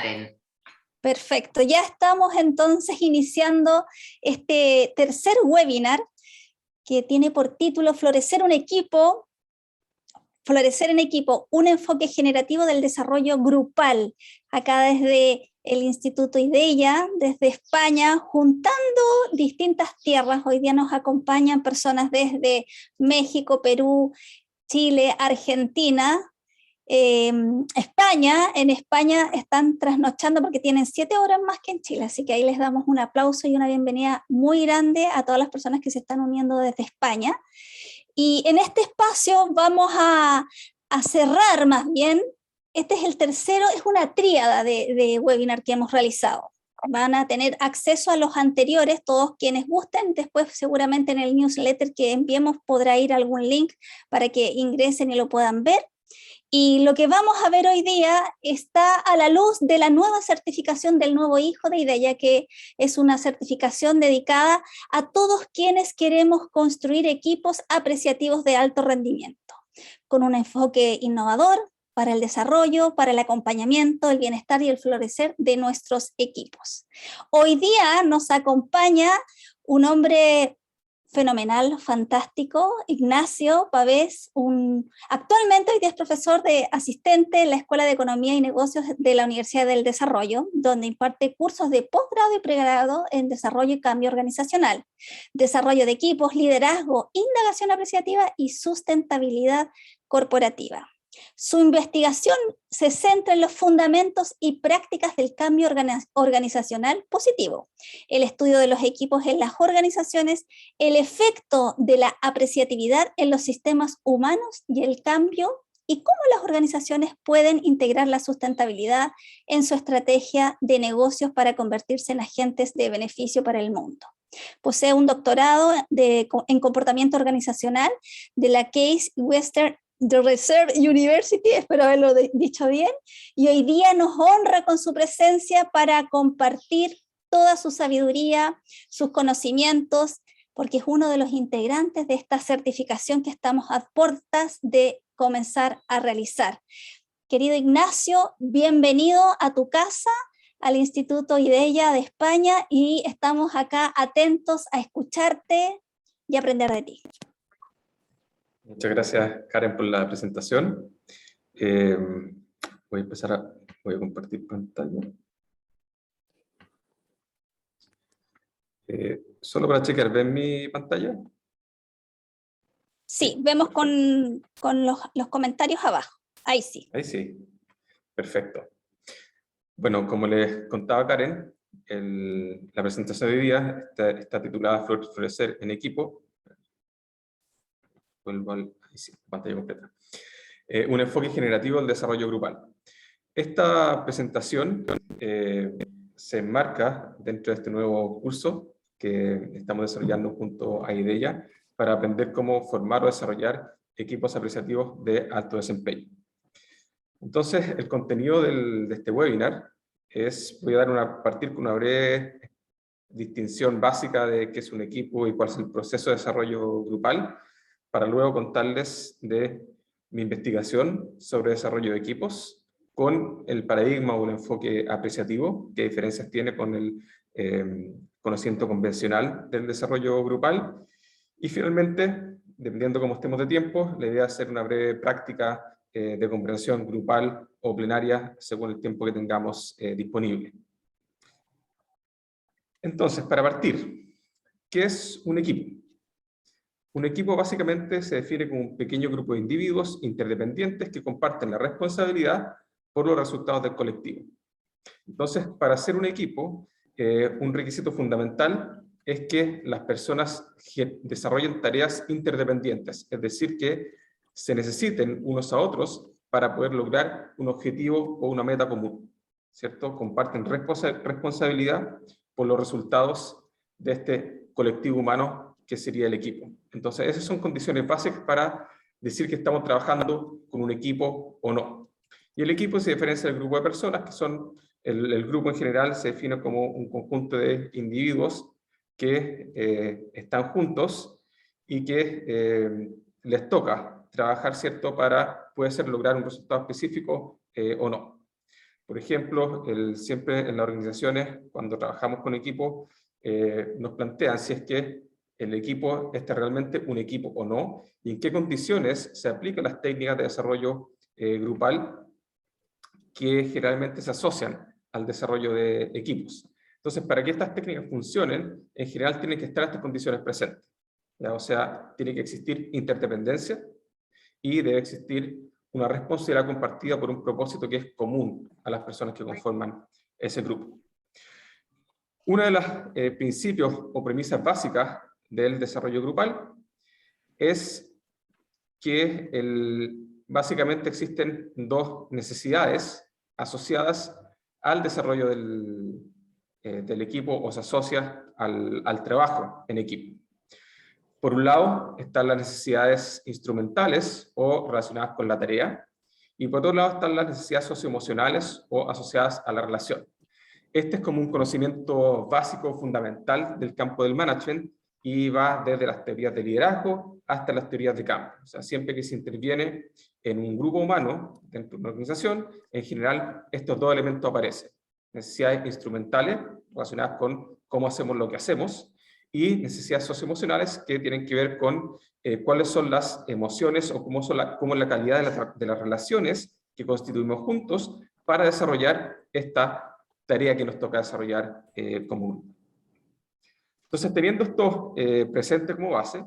Karen. Perfecto, ya estamos entonces iniciando este tercer webinar que tiene por título Florecer en equipo, un enfoque generativo del desarrollo grupal. Acá desde el Instituto IDEA, desde España, juntando distintas tierras. Hoy día nos acompañan personas desde México, Perú, Chile, Argentina, España. En España están trasnochando porque tienen 7 horas más que en Chile, así que ahí les damos un aplauso y una bienvenida muy grande a todas las personas que se están uniendo desde España. Y en este espacio vamos a cerrar más bien, este es el tercero, es una tríada de webinar que hemos realizado. Van a tener acceso a los anteriores, todos quienes gusten, después seguramente en el newsletter que enviemos podrá ir algún link para que ingresen y lo puedan ver. Y lo que vamos a ver hoy día está a la luz de la nueva certificación del nuevo hijo de IDEA, que es una certificación dedicada a todos quienes queremos construir equipos apreciativos de alto rendimiento, con un enfoque innovador para el desarrollo, para el acompañamiento, el bienestar y el florecer de nuestros equipos. Hoy día nos acompaña un hombre fenomenal, fantástico, Ignacio Pavés, actualmente hoy día es profesor de asistente en la Escuela de Economía y Negocios de la Universidad del Desarrollo, donde imparte cursos de posgrado y pregrado en desarrollo y cambio organizacional, desarrollo de equipos, liderazgo, indagación apreciativa y sustentabilidad corporativa. Su investigación se centra en los fundamentos y prácticas del cambio organizacional positivo, el estudio de los equipos en las organizaciones, el efecto de la apreciatividad en los sistemas humanos y el cambio, y cómo las organizaciones pueden integrar la sustentabilidad en su estrategia de negocios para convertirse en agentes de beneficio para el mundo. Posee un doctorado en comportamiento organizacional de la Case Western Reserve University, espero haberlo dicho bien, y hoy día nos honra con su presencia para compartir toda su sabiduría, sus conocimientos, porque es uno de los integrantes de esta certificación que estamos a puertas de comenzar a realizar. Querido Ignacio, bienvenido a tu casa, al Instituto IDEA de España, y estamos acá atentos a escucharte y aprender de ti. Muchas gracias, Karen, por la presentación. Voy a compartir pantalla. Solo para chequear, ¿ven mi pantalla? Sí, vemos con los comentarios abajo. Ahí sí. Ahí sí. Perfecto. Bueno, como les contaba Karen, la presentación de hoy día está titulada Florecer en equipo. Ahí sí, pantalla completa. Un enfoque generativo del desarrollo grupal. Esta presentación se enmarca dentro de este nuevo curso que estamos desarrollando junto a IDEA para aprender cómo formar o desarrollar equipos apreciativos de alto desempeño. Entonces, el contenido de este webinar voy a partir con una breve distinción básica de qué es un equipo y cuál es el proceso de desarrollo grupal, para luego contarles de mi investigación sobre desarrollo de equipos con el paradigma o un enfoque apreciativo, qué diferencias tiene con el conocimiento convencional del desarrollo grupal, y finalmente, dependiendo cómo estemos de tiempo, la idea es hacer una breve práctica de comprensión grupal o plenaria según el tiempo que tengamos disponible. Entonces, para partir, ¿qué es un equipo? Un equipo básicamente se define como un pequeño grupo de individuos interdependientes que comparten la responsabilidad por los resultados del colectivo. Entonces, para ser un equipo, un requisito fundamental es que las personas desarrollen tareas interdependientes, es decir, que se necesiten unos a otros para poder lograr un objetivo o una meta común, ¿cierto? Comparten responsabilidad por los resultados de este colectivo humano que sería el equipo. Entonces, esas son condiciones básicas para decir que estamos trabajando con un equipo o no. Y el equipo se diferencia del grupo de personas, que son, el grupo en general se define como un conjunto de individuos que están juntos y que les toca trabajar, ¿cierto?, para, puede ser, lograr un resultado específico o no. Por ejemplo, siempre en las organizaciones, cuando trabajamos con equipos, nos plantean si es que el equipo es realmente un equipo o no, y en qué condiciones se aplican las técnicas de desarrollo grupal que generalmente se asocian al desarrollo de equipos. Entonces, para que estas técnicas funcionen, en general tienen que estar estas condiciones presentes, ¿ya? O sea, tiene que existir interdependencia y debe existir una responsabilidad compartida por un propósito que es común a las personas que conforman ese grupo. Uno de los principios o premisas básicas del desarrollo grupal es que básicamente existen dos necesidades asociadas al desarrollo del equipo o se asocia al trabajo en equipo. Por un lado están las necesidades instrumentales o relacionadas con la tarea, y por otro lado están las necesidades socioemocionales o asociadas a la relación. Este es como un conocimiento básico, fundamental del campo del management, y va desde las teorías de liderazgo hasta las teorías de cambio. O sea, siempre que se interviene en un grupo humano, dentro de una organización, en general estos dos elementos aparecen. Necesidades instrumentales relacionadas con cómo hacemos lo que hacemos, y necesidades socioemocionales que tienen que ver con cuáles son las emociones o cómo es la calidad de las relaciones que constituimos juntos para desarrollar esta tarea que nos toca desarrollar común. Entonces, teniendo esto presente como base,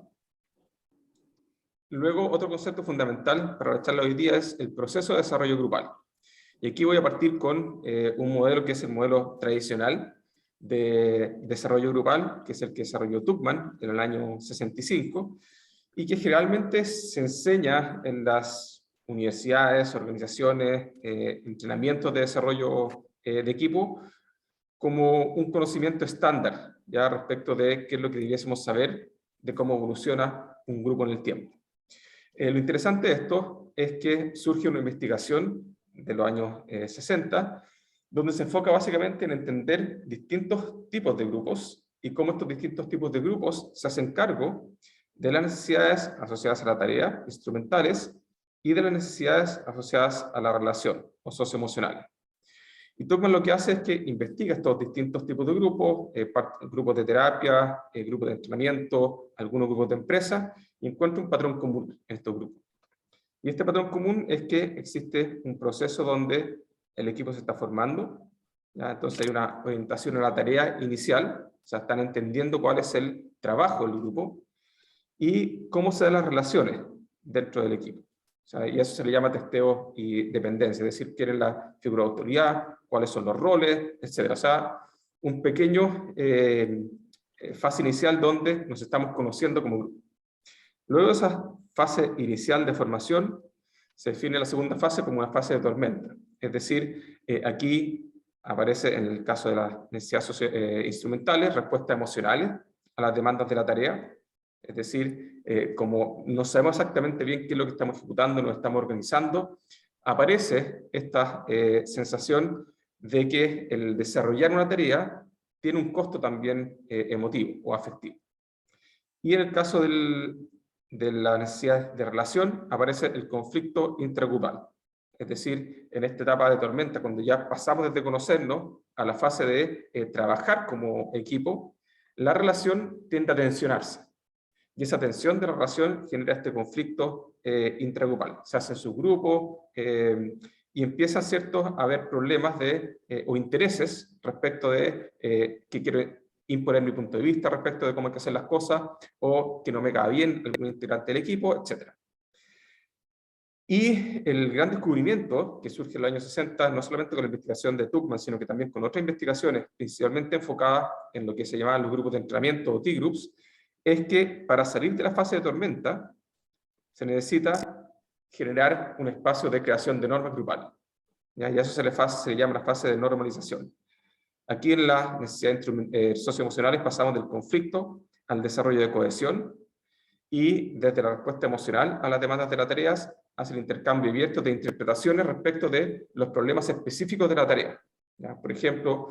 luego otro concepto fundamental para la charla de hoy día es el proceso de desarrollo grupal. Y aquí voy a partir con un modelo que es el modelo tradicional de desarrollo grupal, que es el que desarrolló Tuckman en el año 65, y que generalmente se enseña en las universidades, organizaciones, entrenamientos de desarrollo de equipo, como un conocimiento estándar, ya respecto de qué es lo que debiésemos saber de cómo evoluciona un grupo en el tiempo. Lo interesante de esto es que surge una investigación de los años 60, donde se enfoca básicamente en entender distintos tipos de grupos y cómo estos distintos tipos de grupos se hacen cargo de las necesidades asociadas a la tarea, instrumentales, y de las necesidades asociadas a la relación o socioemocionales. Y Tuckman lo que hace es que investiga estos distintos tipos de grupos, grupos de terapia, grupos de entrenamiento, algunos grupos de empresa, y encuentra un patrón común en estos grupos. Y este patrón común es que existe un proceso donde el equipo se está formando, ¿ya? Entonces hay una orientación a la tarea inicial, o sea, están entendiendo cuál es el trabajo del grupo y cómo se dan las relaciones dentro del equipo. O sea, y eso se le llama testeo y dependencia, es decir, quién es la figura de autoridad, cuáles son los roles, etc. O sea, un pequeño fase inicial donde nos estamos conociendo como grupo. Luego de esa fase inicial de formación, se define la segunda fase como una fase de tormenta. Es decir, aquí aparece, en el caso de las necesidades instrumentales, respuestas emocionales a las demandas de la tarea. Es decir, como no sabemos exactamente bien qué es lo que estamos ejecutando, nos estamos organizando, aparece esta sensación de que el desarrollar una tarea tiene un costo también emotivo o afectivo. Y en el caso de la necesidad de relación, aparece el conflicto intragrupal. Es decir, en esta etapa de tormenta, cuando ya pasamos desde conocernos a la fase de trabajar como equipo, la relación tiende a tensionarse. Y esa tensión de la relación genera este conflicto intragrupal. Se hacen subgrupos y empiezan, ¿cierto?, a haber problemas o intereses respecto de que quiero imponer mi punto de vista respecto de cómo hay que hacer las cosas, o que no me cae bien algún integrante del equipo, etc. Y el gran descubrimiento que surge en los años 60, no solamente con la investigación de Tuckman, sino que también con otras investigaciones, principalmente enfocadas en lo que se llamaban los grupos de entrenamiento o T-Groups, es que para salir de la fase de tormenta se necesita generar un espacio de creación de normas grupales. ¿Ya? Y a eso se le llama la fase de normalización. Aquí en las necesidades socioemocionales pasamos del conflicto al desarrollo de cohesión, y desde la respuesta emocional a las demandas de las tareas hacia el intercambio abierto de interpretaciones respecto de los problemas específicos de la tarea. ¿Ya? Por ejemplo,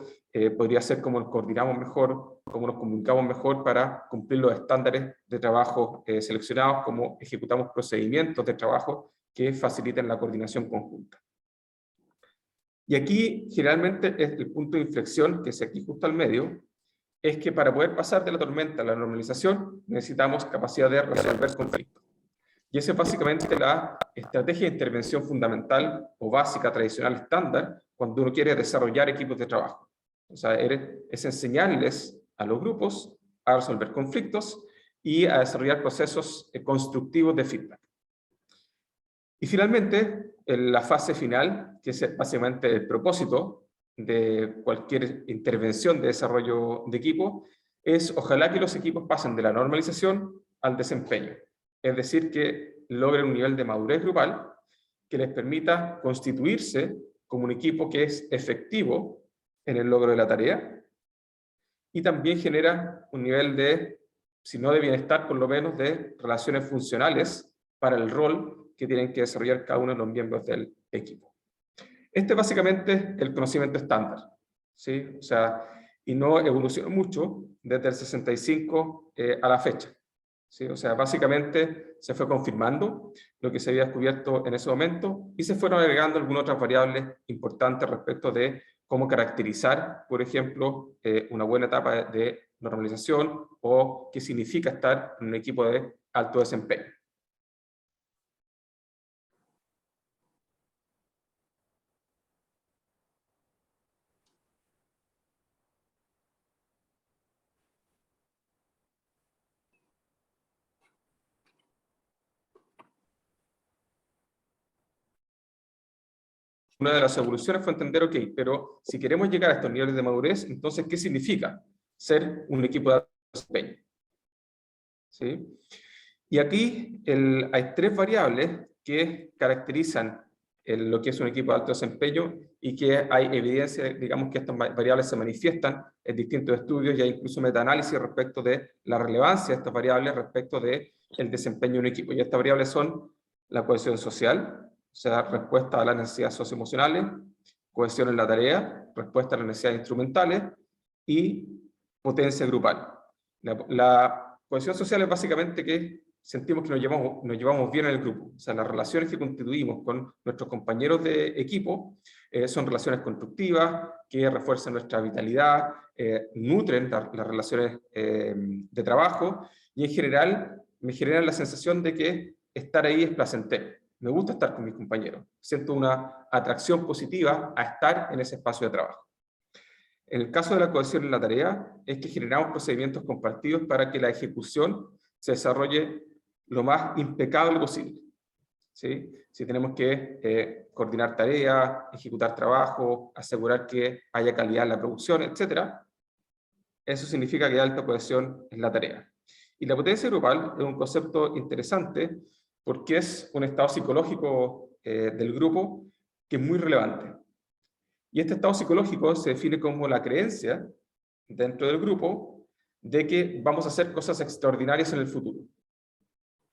podría ser cómo nos coordinamos mejor, cómo nos comunicamos mejor para cumplir los estándares de trabajo seleccionados, cómo ejecutamos procedimientos de trabajo que faciliten la coordinación conjunta. Y aquí, generalmente, es el punto de inflexión, que es aquí justo al medio, es que para poder pasar de la tormenta a la normalización, necesitamos capacidad de resolver conflictos. Y esa es básicamente la estrategia de intervención fundamental o básica, tradicional, estándar, cuando uno quiere desarrollar equipos de trabajo. O sea, es enseñarles a los grupos a resolver conflictos y a desarrollar procesos constructivos de feedback. Y finalmente, en la fase final, que es básicamente el propósito de cualquier intervención de desarrollo de equipo, es ojalá que los equipos pasen de la normalización al desempeño. Es decir, que logren un nivel de madurez grupal que les permita constituirse como un equipo que es efectivo en el logro de la tarea y también genera un nivel de, si no de bienestar, por lo menos de relaciones funcionales para el rol que tienen que desarrollar cada uno de los miembros del equipo. Este es básicamente el conocimiento estándar, ¿sí? O sea, y no evolucionó mucho desde el 65 a la fecha, ¿sí? O sea, básicamente se fue confirmando lo que se había descubierto en ese momento y se fueron agregando algunas otras variables importantes respecto de cómo caracterizar, por ejemplo, una buena etapa de normalización o qué significa estar en un equipo de alto desempeño. Una de las evoluciones fue entender, ok, pero si queremos llegar a estos niveles de madurez, entonces, ¿qué significa ser un equipo de alto desempeño? ¿Sí? Y aquí hay tres variables que caracterizan lo que es un equipo de alto desempeño y que hay evidencia, digamos, que estas variables se manifiestan en distintos estudios y hay incluso metaanálisis respecto de la relevancia de estas variables respecto del desempeño de un equipo. Y estas variables son la cohesión social, o sea, respuesta a las necesidades socioemocionales, cohesión en la tarea, respuesta a las necesidades instrumentales y potencia grupal. La cohesión social es básicamente que sentimos que nos llevamos bien en el grupo. O sea, las relaciones que constituimos con nuestros compañeros de equipo son relaciones constructivas, que refuerzan nuestra vitalidad, nutren las relaciones de trabajo y en general me generan la sensación de que estar ahí es placentero. Me gusta estar con mis compañeros. Siento una atracción positiva a estar en ese espacio de trabajo. En el caso de la cohesión en la tarea, es que generamos procedimientos compartidos para que la ejecución se desarrolle lo más impecable posible. ¿Sí? Si tenemos que coordinar tareas, ejecutar trabajo, asegurar que haya calidad en la producción, etc., eso significa que hay alta cohesión en la tarea. Y la potencia grupal es un concepto interesante porque es un estado psicológico del grupo que es muy relevante. Y este estado psicológico se define como la creencia dentro del grupo de que vamos a hacer cosas extraordinarias en el futuro.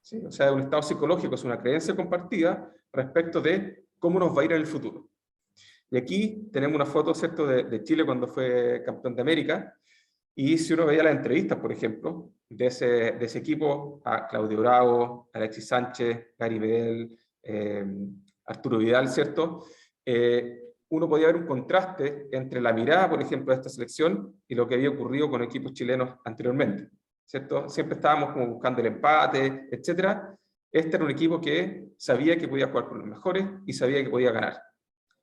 ¿Sí? O sea, un estado psicológico es una creencia compartida respecto de cómo nos va a ir en el futuro. Y aquí tenemos una foto, ¿cierto?, de Chile cuando fue campeón de América, y si uno veía las entrevistas, por ejemplo, de ese equipo, a Claudio Bravo, Alexis Sánchez, Gary Medel, Arturo Vidal, ¿cierto?, uno podía ver un contraste entre la mirada, por ejemplo, de esta selección y lo que había ocurrido con equipos chilenos anteriormente, ¿cierto? Siempre estábamos como buscando el empate, etc. Este era un equipo que sabía que podía jugar con los mejores y sabía que podía ganar.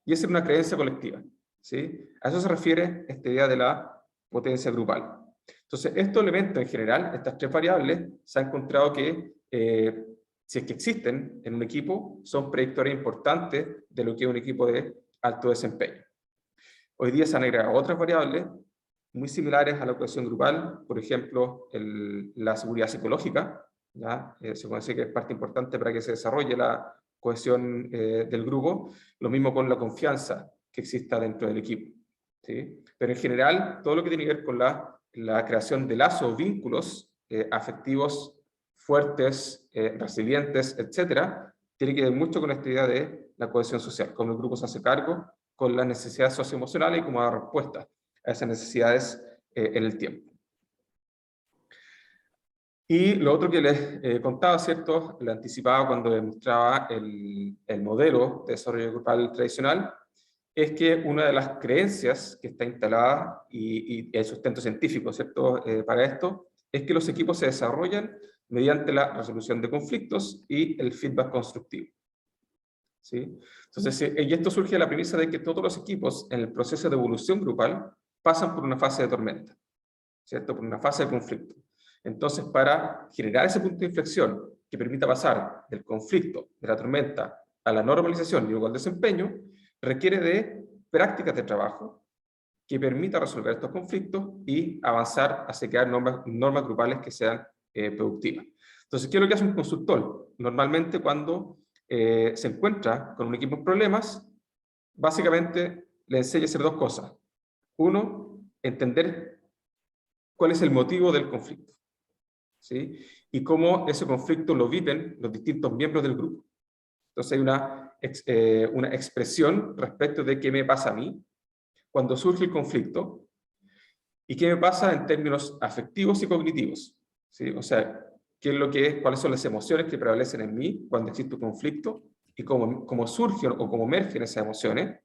Y esa era una creencia colectiva, ¿sí? A eso se refiere esta idea de la potencia grupal. Entonces, estos elementos en general, estas tres variables, se ha encontrado que, si es que existen en un equipo, son predictores importantes de lo que es un equipo de alto desempeño. Hoy día se han agregado otras variables muy similares a la cohesión grupal, por ejemplo, la seguridad psicológica, ¿ya? Se conoce que es parte importante para que se desarrolle la cohesión del grupo, lo mismo con la confianza que exista dentro del equipo, ¿sí? Pero en general, todo lo que tiene que ver con la creación de lazos o vínculos afectivos fuertes, resilientes, etcétera, tiene que ver mucho con esta idea de la cohesión social, cómo el grupo se hace cargo con las necesidades socioemocionales y cómo da respuesta a esas necesidades en el tiempo. Y lo otro que les contaba, ¿cierto?, le anticipaba cuando demostraba el modelo de desarrollo grupal tradicional, es que una de las creencias que está instalada, y el sustento científico, ¿cierto?, para esto, es que los equipos se desarrollan mediante la resolución de conflictos y el feedback constructivo. ¿Sí? Entonces, y esto surge de la premisa de que todos los equipos en el proceso de evolución grupal pasan por una fase de tormenta, ¿cierto?, por una fase de conflicto. Entonces, para generar ese punto de inflexión que permita pasar del conflicto, de la tormenta, a la normalización y luego al desempeño, requiere de prácticas de trabajo que permita resolver estos conflictos y avanzar hacia crear normas grupales que sean productivas. Entonces, ¿qué es lo que hace un consultor? Normalmente cuando se encuentra con un equipo en problemas, básicamente le enseña a hacer dos cosas. Uno, entender cuál es el motivo del conflicto, ¿sí?, y cómo ese conflicto lo viven los distintos miembros del grupo. Entonces hay una expresión respecto de qué me pasa a mí cuando surge el conflicto y qué me pasa en términos afectivos y cognitivos, ¿sí? O sea, cuáles son las emociones que prevalecen en mí cuando existe un conflicto y cómo surgen o cómo emergen esas emociones,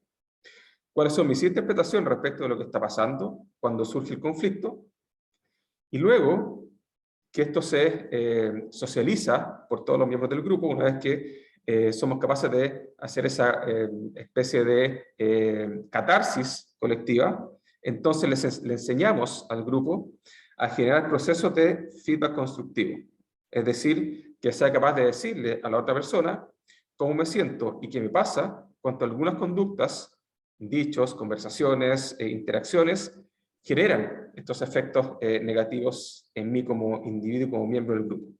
cuáles son mis interpretaciones respecto de lo que está pasando cuando surge el conflicto, y luego que esto se socializa por todos los miembros del grupo una vez que somos capaces de hacer esa especie de catarsis colectiva. Entonces le enseñamos al grupo a generar procesos de feedback constructivo. Es decir, que sea capaz de decirle a la otra persona cómo me siento y qué me pasa cuando algunas conductas, dichos, conversaciones, interacciones, generan estos efectos negativos en mí como individuo y como miembro del grupo.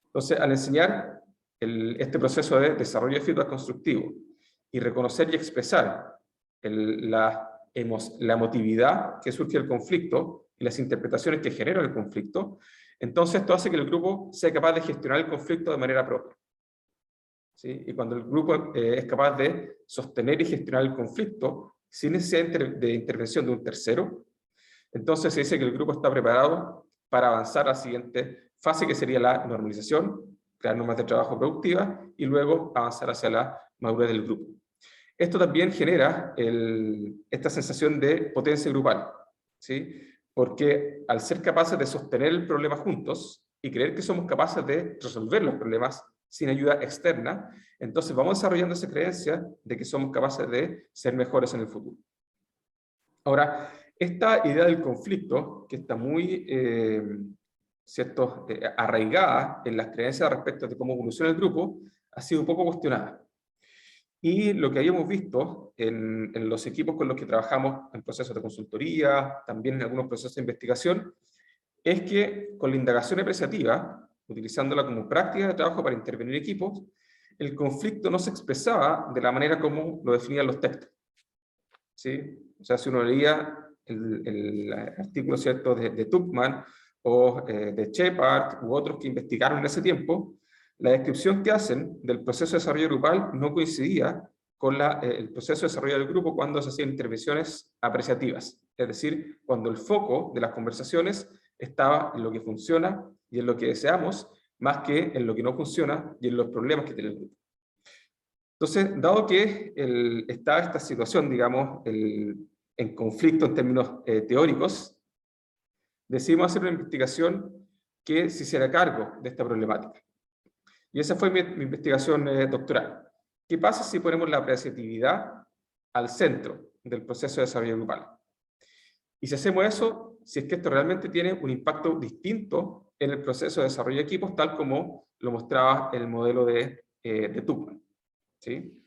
Entonces, al enseñar este proceso de desarrollo de feedback constructivo y reconocer y expresar la emotividad que surge del conflicto y las interpretaciones que generan el conflicto, entonces esto hace que el grupo sea capaz de gestionar el conflicto de manera propia. ¿Sí? Y cuando el grupo es capaz de sostener y gestionar el conflicto sin necesidad de intervención de un tercero, entonces se dice que el grupo está preparado para avanzar a la siguiente fase, que sería la normalización, crear normas de trabajo productivas y luego avanzar hacia la madurez del grupo. Esto también genera esta sensación de potencia grupal, ¿sí? Porque al ser capaces de sostener el problema juntos y creer que somos capaces de resolver los problemas sin ayuda externa, entonces vamos desarrollando esa creencia de que somos capaces de ser mejores en el futuro. Ahora, esta idea del conflicto, que está muy arraigada en las creencias respecto de cómo evoluciona el grupo, ha sido un poco cuestionada. Y lo que habíamos visto en los equipos con los que trabajamos en procesos de consultoría, también en algunos procesos de investigación, es que con la indagación apreciativa, utilizándola como práctica de trabajo para intervenir equipos, el conflicto no se expresaba de la manera como lo definían los textos, ¿sí? O sea, si uno leía el artículo, ¿cierto?, de Tuchman o de Shepard u otros que investigaron en ese tiempo, la descripción que hacen del proceso de desarrollo grupal no coincidía con el proceso de desarrollo del grupo cuando se hacían intervenciones apreciativas. Es decir, cuando el foco de las conversaciones estaba en lo que funciona y en lo que deseamos, más que en lo que no funciona y en los problemas que tiene el grupo. Entonces, dado que está esta situación, digamos, en conflicto en términos teóricos, decidimos hacer una investigación que se hiciera cargo de esta problemática. Y esa fue mi investigación doctoral. ¿Qué pasa si ponemos la apreciatividad al centro del proceso de desarrollo grupal? Y si hacemos eso, si es que esto realmente tiene un impacto distinto en el proceso de desarrollo de equipos, tal como lo mostraba el modelo de Tuchman, ¿sí?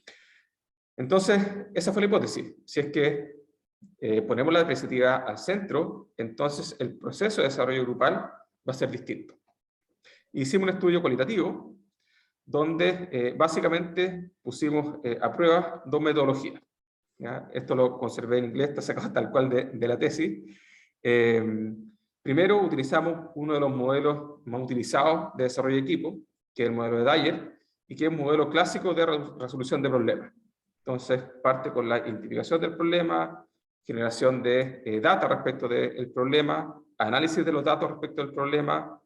Entonces, esa fue la hipótesis. Si es que ponemos la apreciatividad al centro, entonces el proceso de desarrollo grupal va a ser distinto. Hicimos un estudio cualitativo donde básicamente pusimos a prueba dos metodologías. ¿Ya? Esto lo conservé en inglés, está sacado tal cual de la tesis. Primero utilizamos uno de los modelos más utilizados de desarrollo de equipo, que es el modelo de Dyer, y que es un modelo clásico de resolución de problemas. Entonces parte con la identificación del problema, generación de data respecto del problema, análisis de los datos respecto del problema,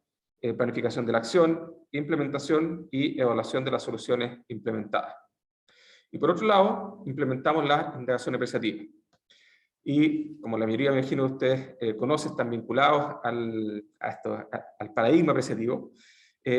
planificación de la acción, implementación y evaluación de las soluciones implementadas. Y por otro lado, implementamos la indagación apreciativa. Y como la mayoría, me imagino, de ustedes conocen, están vinculados al paradigma apreciativo.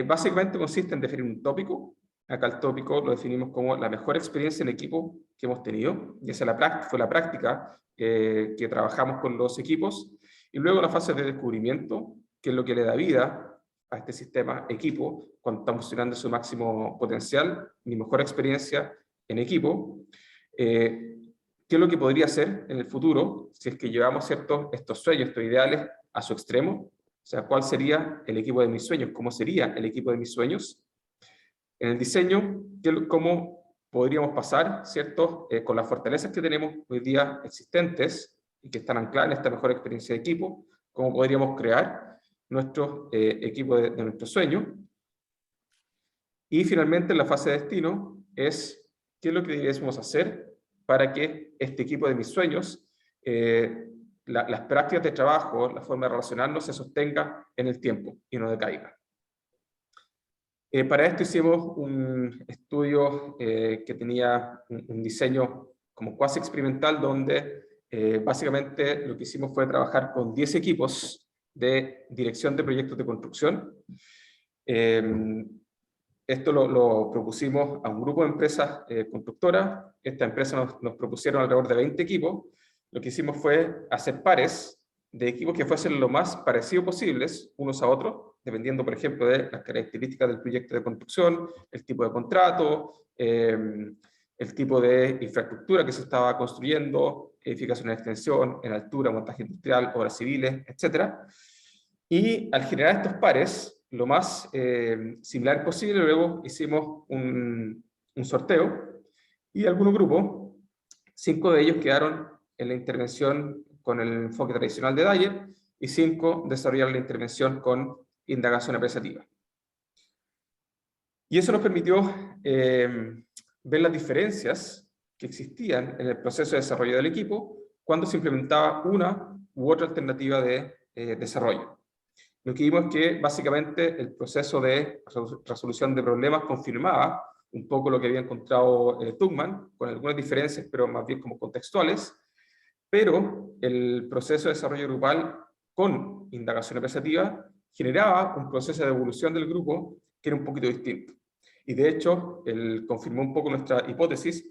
Básicamente consiste en definir un tópico. Acá el tópico lo definimos como la mejor experiencia en equipo que hemos tenido, y esa fue la práctica que trabajamos con los equipos. Y luego la fase de descubrimiento, que es lo que le da vida a este sistema equipo cuando está funcionando su máximo potencial, mi mejor experiencia en equipo. ¿Qué es lo que podría ser en el futuro si es que llevamos estos sueños, estos ideales a su extremo? O sea, ¿cuál sería el equipo de mis sueños? ¿Cómo sería el equipo de mis sueños? En el diseño, ¿cómo podríamos pasar, ¿cierto? Con las fortalezas que tenemos hoy día existentes y que están ancladas en esta mejor experiencia de equipo, ¿cómo podríamos crear nuestro equipo de nuestro sueño? Y finalmente, en la fase de destino, es ¿qué es lo que deberíamos hacer para que este equipo de mis sueños, las prácticas de trabajo, la forma de relacionarnos, se sostenga en el tiempo y no decaiga? Para esto hicimos un estudio que tenía un diseño como cuasi experimental, donde básicamente lo que hicimos fue trabajar con 10 equipos de dirección de proyectos de construcción. Esto lo propusimos a un grupo de empresas constructoras. Esta empresa nos propusieron alrededor de 20 equipos. Lo que hicimos fue hacer pares de equipos que fuesen lo más parecidos posibles unos a otros, dependiendo, por ejemplo, de las características del proyecto de construcción, el tipo de contrato, el tipo de infraestructura que se estaba construyendo, edificación en extensión, en altura, montaje industrial, obras civiles, etc. Y al generar estos pares, lo más similar posible, luego hicimos un sorteo, y algunos grupos, 5 de ellos quedaron en la intervención con el enfoque tradicional de Dyer, y 5 desarrollaron la intervención con indagación apreciativa. Y eso nos permitió ver las diferencias que existían en el proceso de desarrollo del equipo cuando se implementaba una u otra alternativa de desarrollo. Lo que vimos es que básicamente el proceso de resolución de problemas confirmaba un poco lo que había encontrado Tuckman, con algunas diferencias, pero más bien como contextuales, pero el proceso de desarrollo grupal con indagación apreciativa generaba un proceso de evolución del grupo que era un poquito distinto. Y de hecho, él confirmó un poco nuestra hipótesis,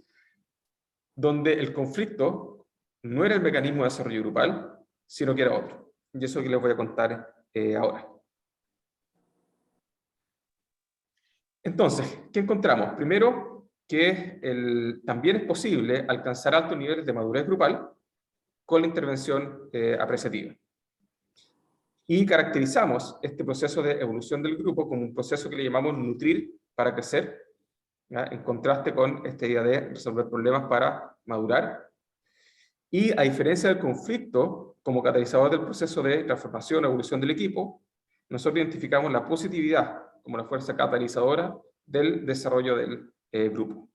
donde el conflicto no era el mecanismo de desarrollo grupal, sino que era otro. Y eso que les voy a contar ahora. Entonces, ¿qué encontramos? Primero, que también es posible alcanzar altos niveles de madurez grupal con la intervención apreciativa. Y caracterizamos este proceso de evolución del grupo como un proceso que le llamamos nutrir para crecer, ¿ya? En contraste con esta idea de resolver problemas para madurar. Y a diferencia del conflicto, como catalizador del proceso de transformación o evolución del equipo, nosotros identificamos la positividad como la fuerza catalizadora del desarrollo del grupo.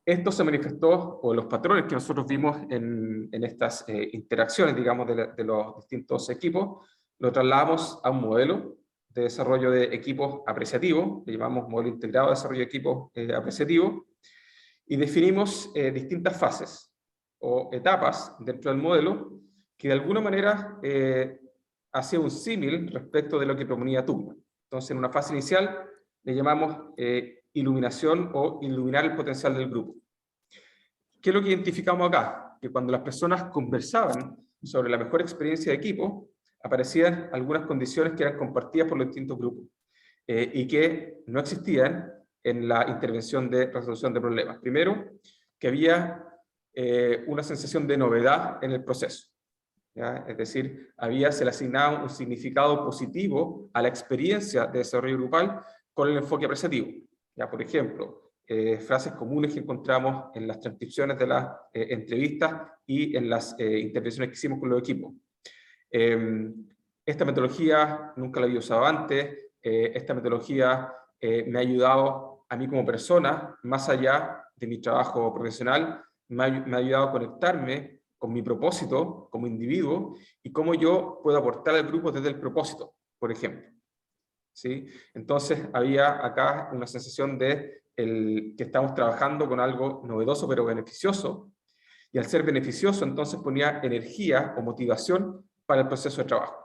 Esto se manifestó, o los patrones que nosotros vimos en estas interacciones, digamos, de los distintos equipos, lo trasladamos a un modelo de desarrollo de equipos apreciativos, le llamamos modelo integrado de desarrollo de equipos apreciativos, y definimos distintas fases o etapas dentro del modelo que de alguna manera hacía un símil respecto de lo que proponía Tuckman. Entonces, en una fase inicial le llamamos iluminación o iluminar el potencial del grupo. ¿Qué es lo que identificamos acá? Que cuando las personas conversaban sobre la mejor experiencia de equipo, aparecían algunas condiciones que eran compartidas por los distintos grupos y que no existían en la intervención de resolución de problemas. Primero, que había una sensación de novedad en el proceso, ¿ya? Es decir, se le asignaba un significado positivo a la experiencia de desarrollo grupal con el enfoque apreciativo. ¿Ya? Por ejemplo, frases comunes que encontramos en las transcripciones de las entrevistas y en las intervenciones que hicimos con los equipos. Esta metodología nunca la había usado antes, esta metodología me ha ayudado a mí como persona, más allá de mi trabajo profesional, me ha ayudado a conectarme con mi propósito como individuo y cómo yo puedo aportar al grupo desde el propósito, por ejemplo. ¿Sí? Entonces había acá una sensación de que estamos trabajando con algo novedoso pero beneficioso, y al ser beneficioso entonces ponía energía o motivación para el proceso de trabajo.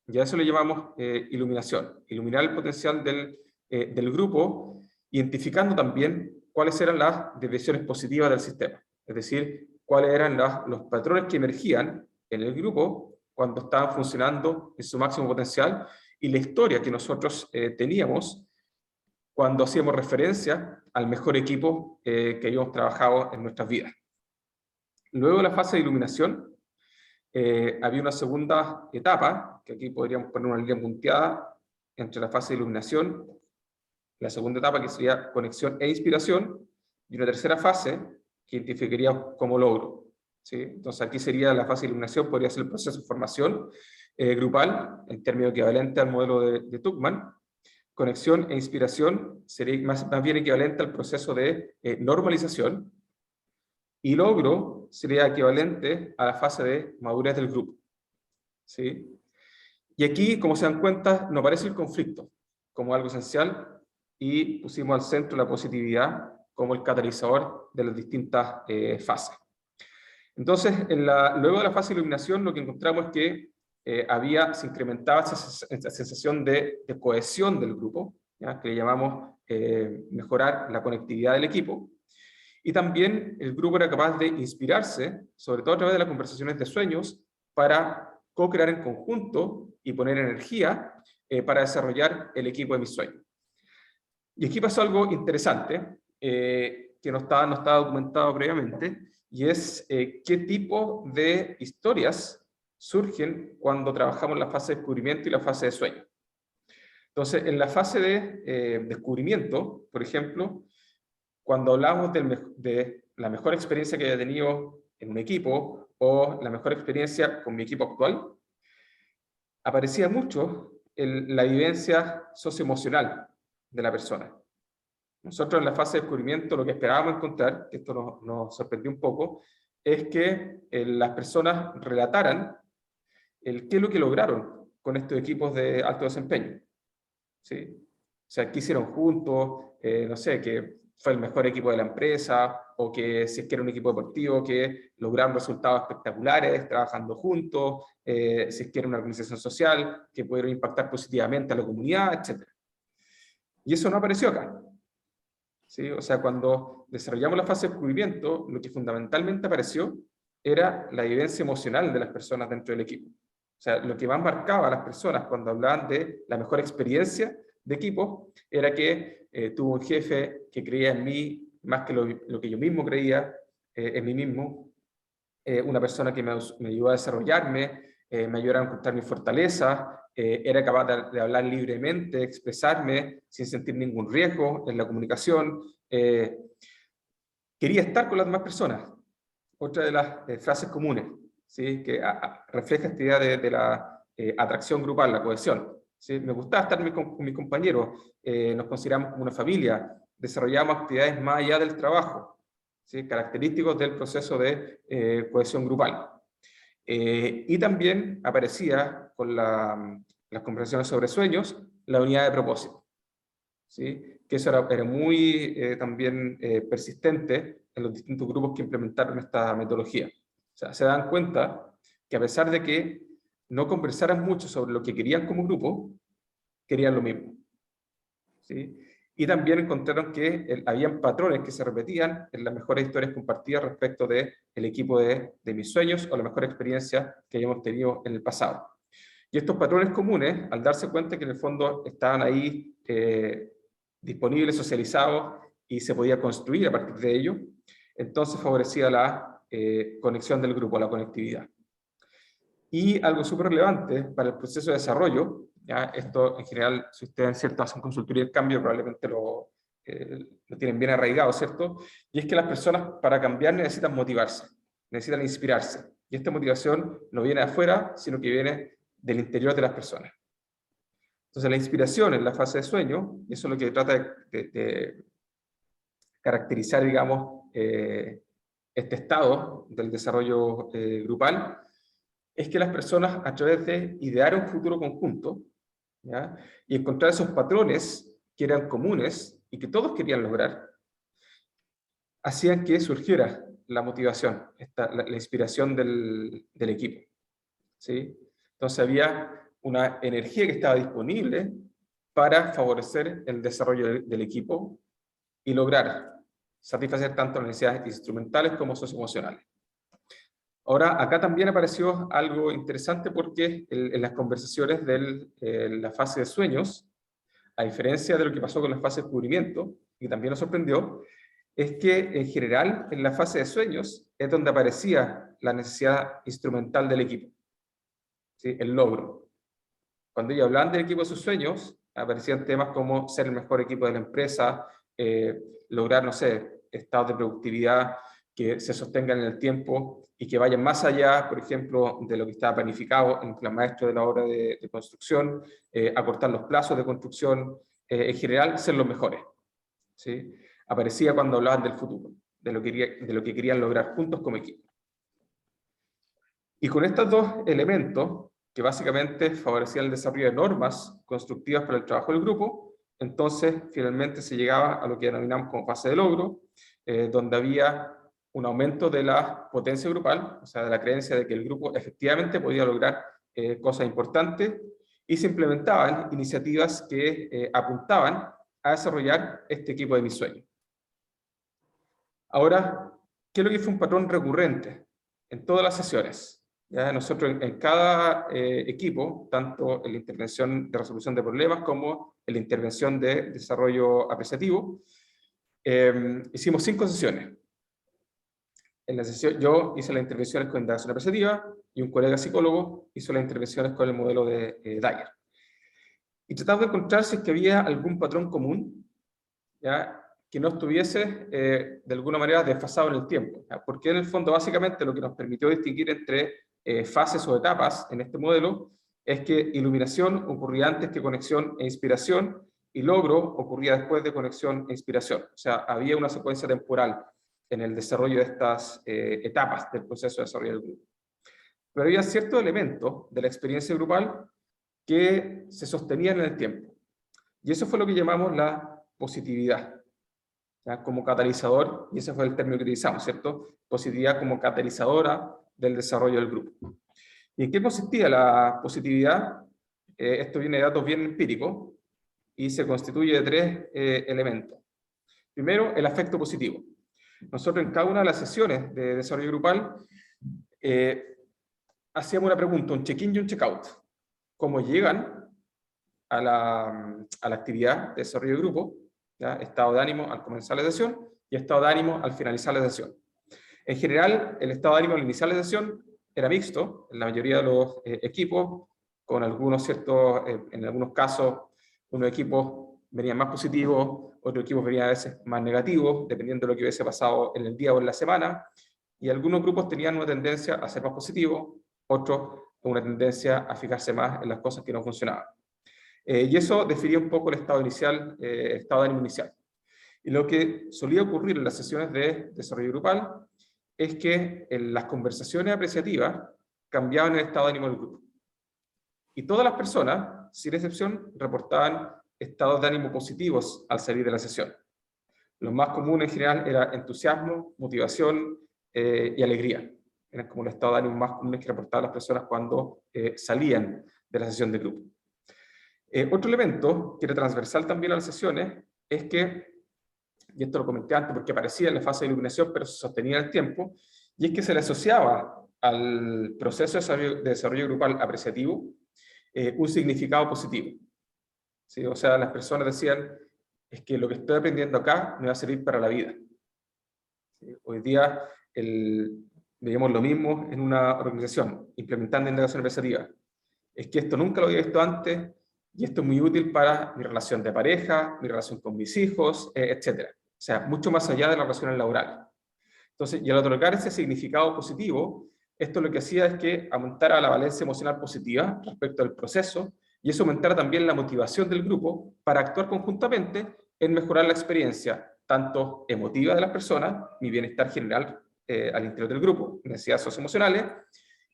Y a eso le llamamos iluminación, iluminar el potencial del grupo, identificando también cuáles eran las desviaciones positivas del sistema, es decir, cuáles eran los patrones que emergían en el grupo cuando estaban funcionando en su máximo potencial, y la historia que nosotros teníamos cuando hacíamos referencia al mejor equipo que habíamos trabajado en nuestras vidas. Luego de la fase de iluminación, había una segunda etapa, que aquí podríamos poner una línea punteada entre la fase de iluminación, la segunda etapa que sería conexión e inspiración, y una tercera fase que identificaría como logro. ¿Sí? Entonces aquí sería la fase de iluminación, podría ser el proceso de formación grupal, en términos equivalente al modelo de Tuckman. Conexión e inspiración sería más bien equivalente al proceso de normalización, y logro sería equivalente a la fase de madurez del grupo. ¿Sí? Y aquí, como se dan cuenta, no aparece el conflicto como algo esencial, y pusimos al centro la positividad como el catalizador de las distintas fases. Entonces, luego de la fase de iluminación, lo que encontramos es que se incrementaba esa sensación de cohesión del grupo, ¿ya? Que le llamamos mejorar la conectividad del equipo. Y también el grupo era capaz de inspirarse, sobre todo a través de las conversaciones de sueños, para co-crear en conjunto y poner energía para desarrollar el equipo de mis sueños. Y aquí pasó algo interesante, que no estaba documentado previamente, y es qué tipo de historias surgen cuando trabajamos la fase de descubrimiento y la fase de sueño. Entonces, en la fase de descubrimiento, por ejemplo, cuando hablamos de la mejor experiencia que haya tenido en un equipo, o la mejor experiencia con mi equipo actual, aparecía mucho la vivencia socioemocional de la persona. Nosotros en la fase de descubrimiento lo que esperábamos encontrar, que esto nos sorprendió un poco, es que las personas relataran qué es lo que lograron con estos equipos de alto desempeño. ¿Sí? O sea, qué hicieron juntos, no sé, que fue el mejor equipo de la empresa, o que si es que era un equipo deportivo, que lograron resultados espectaculares trabajando juntos, si es que era una organización social, que pudieron impactar positivamente a la comunidad, etc. Y eso no apareció acá. ¿Sí? O sea, cuando desarrollamos la fase de descubrimiento, lo que fundamentalmente apareció era la vivencia emocional de las personas dentro del equipo. O sea, lo que más marcaba a las personas cuando hablaban de la mejor experiencia de equipo era que tuvo un jefe que creía en mí más que lo que yo mismo creía en mí mismo, una persona que me ayudó a desarrollarme, me ayudó a encontrar mis fortalezas, era capaz de hablar libremente, expresarme sin sentir ningún riesgo en la comunicación, quería estar con las demás personas. Otra de las frases comunes, ¿sí? Que refleja esta idea de la atracción grupal, la cohesión. ¿Sí? Me gustaba estar con mis compañeros, nos consideramos como una familia, desarrollamos actividades más allá del trabajo, ¿sí? Característicos del proceso de cohesión grupal. Y también aparecía con las conversaciones sobre sueños la unidad de propósito, ¿sí? Que eso era muy también persistente en los distintos grupos que implementaron esta metodología. O sea, se dan cuenta que a pesar de que no conversaran mucho sobre lo que querían como grupo, querían lo mismo. ¿Sí? Y también encontraron que habían patrones que se repetían en las mejores historias compartidas respecto del equipo de mis sueños, o la mejor experiencia que hayamos tenido en el pasado. Y estos patrones comunes, al darse cuenta que en el fondo estaban ahí disponibles, socializados, y se podía construir a partir de ello, entonces favorecía la conexión del grupo, la conectividad. Y algo súper relevante para el proceso de desarrollo, ¿ya? Esto en general, si ustedes ¿cierto? Hacen consultoría del cambio, probablemente lo tienen bien arraigado, ¿cierto? Y es que las personas para cambiar necesitan motivarse, necesitan inspirarse. Y esta motivación no viene de afuera, sino que viene del interior de las personas. Entonces la inspiración en la fase de sueño, y eso es lo que trata de caracterizar, digamos, este estado del desarrollo grupal, es que las personas, a través de idear un futuro conjunto, ¿ya? Y encontrar esos patrones que eran comunes y que todos querían lograr, hacían que surgiera la motivación, la inspiración del equipo. ¿Sí? Entonces había una energía que estaba disponible para favorecer el desarrollo del equipo y lograr satisfacer tanto las necesidades instrumentales como socioemocionales. Ahora, acá también apareció algo interesante porque en las conversaciones de la fase de sueños, a diferencia de lo que pasó con la fase de descubrimiento, y también nos sorprendió, es que en general en la fase de sueños es donde aparecía la necesidad instrumental del equipo, ¿sí? El logro. Cuando ellos hablaban del equipo de sus sueños, aparecían temas como ser el mejor equipo de la empresa, lograr, no sé, estados de productividad que se sostengan en el tiempo y que vayan más allá, por ejemplo, de lo que estaba planificado en el plan maestro de la obra de construcción, acortar los plazos de construcción, en general, ser los mejores, ¿sí? Aparecía cuando hablaban del futuro, de lo que querían lograr juntos como equipo. Y con estos dos elementos, que básicamente favorecían el desarrollo de normas constructivas para el trabajo del grupo, entonces finalmente se llegaba a lo que denominamos como fase de logro, donde había un aumento de la potencia grupal, o sea, de la creencia de que el grupo efectivamente podía lograr cosas importantes, y se implementaban iniciativas que apuntaban a desarrollar este equipo de mis sueños. Ahora, ¿qué es lo que fue un patrón recurrente en todas las sesiones? ¿Ya? Nosotros en cada equipo, tanto en la intervención de resolución de problemas como en la intervención de desarrollo apreciativo, hicimos 5 sesiones. En la sesión, yo hice las intervenciones con indagación apreciativa y un colega psicólogo hizo las intervenciones con el modelo de Dyer. Y tratamos de encontrar si es que había algún patrón común, ¿ya?, que no estuviese de alguna manera desfasado en el tiempo, ¿ya? Porque en el fondo básicamente lo que nos permitió distinguir entre fases o etapas en este modelo es que iluminación ocurría antes que conexión e inspiración y logro ocurría después de conexión e inspiración. O sea, había una secuencia temporal en el desarrollo de estas etapas del proceso de desarrollo del grupo. Pero había ciertos elementos de la experiencia grupal que se sostenían en el tiempo. Y eso fue lo que llamamos la positividad, ¿ya?, como catalizador, y ese fue el término que utilizamos, ¿cierto? Positividad como catalizadora del desarrollo del grupo. ¿Y en qué consistía la positividad? Esto viene de datos bien empíricos y se constituye de 3 elementos. Primero, el afecto positivo. Nosotros en cada una de las sesiones de desarrollo grupal hacíamos una pregunta, un check-in y un check-out. ¿Cómo llegan a la actividad de desarrollo de grupo? ¿Ya? Estado de ánimo al comenzar la sesión y estado de ánimo al finalizar la sesión. En general, el estado de ánimo al iniciar la sesión era mixto en la mayoría de los equipos, con algunos ciertos, en algunos casos, unos equipos venían más positivos, otros equipos venían a veces más negativos, dependiendo de lo que hubiese pasado en el día o en la semana, y algunos grupos tenían una tendencia a ser más positivos, otros una tendencia a fijarse más en las cosas que no funcionaban. Y eso definía un poco el estado inicial, estado de ánimo inicial. Y lo que solía ocurrir en las sesiones de desarrollo grupal es que en las conversaciones apreciativas cambiaban el estado de ánimo del grupo. Y todas las personas, sin excepción, reportaban estados de ánimo positivos al salir de la sesión. Lo más común en general era entusiasmo, motivación y alegría. Eran como los estados de ánimo más comunes que reportaban las personas cuando salían de la sesión de grupo. Otro elemento que era transversal también a las sesiones es que, y esto lo comenté antes porque aparecía en la fase de iluminación pero se sostenía en el tiempo, y es que se le asociaba al proceso de desarrollo grupal apreciativo un significado positivo. ¿Sí? O sea, las personas decían, es que lo que estoy aprendiendo acá me va a servir para la vida. ¿Sí? Hoy día veíamos lo mismo en una organización, implementando indagación apreciativa. Es que esto nunca lo había visto antes, y esto es muy útil para mi relación de pareja, mi relación con mis hijos, etc. O sea, mucho más allá de las relaciones laborales. Entonces, y al otorgar ese significado positivo, esto lo que hacía es que aumentara la valencia emocional positiva respecto al proceso, y eso aumentara también la motivación del grupo para actuar conjuntamente en mejorar la experiencia, tanto emotiva de las personas, mi bienestar general al interior del grupo, necesidades socioemocionales,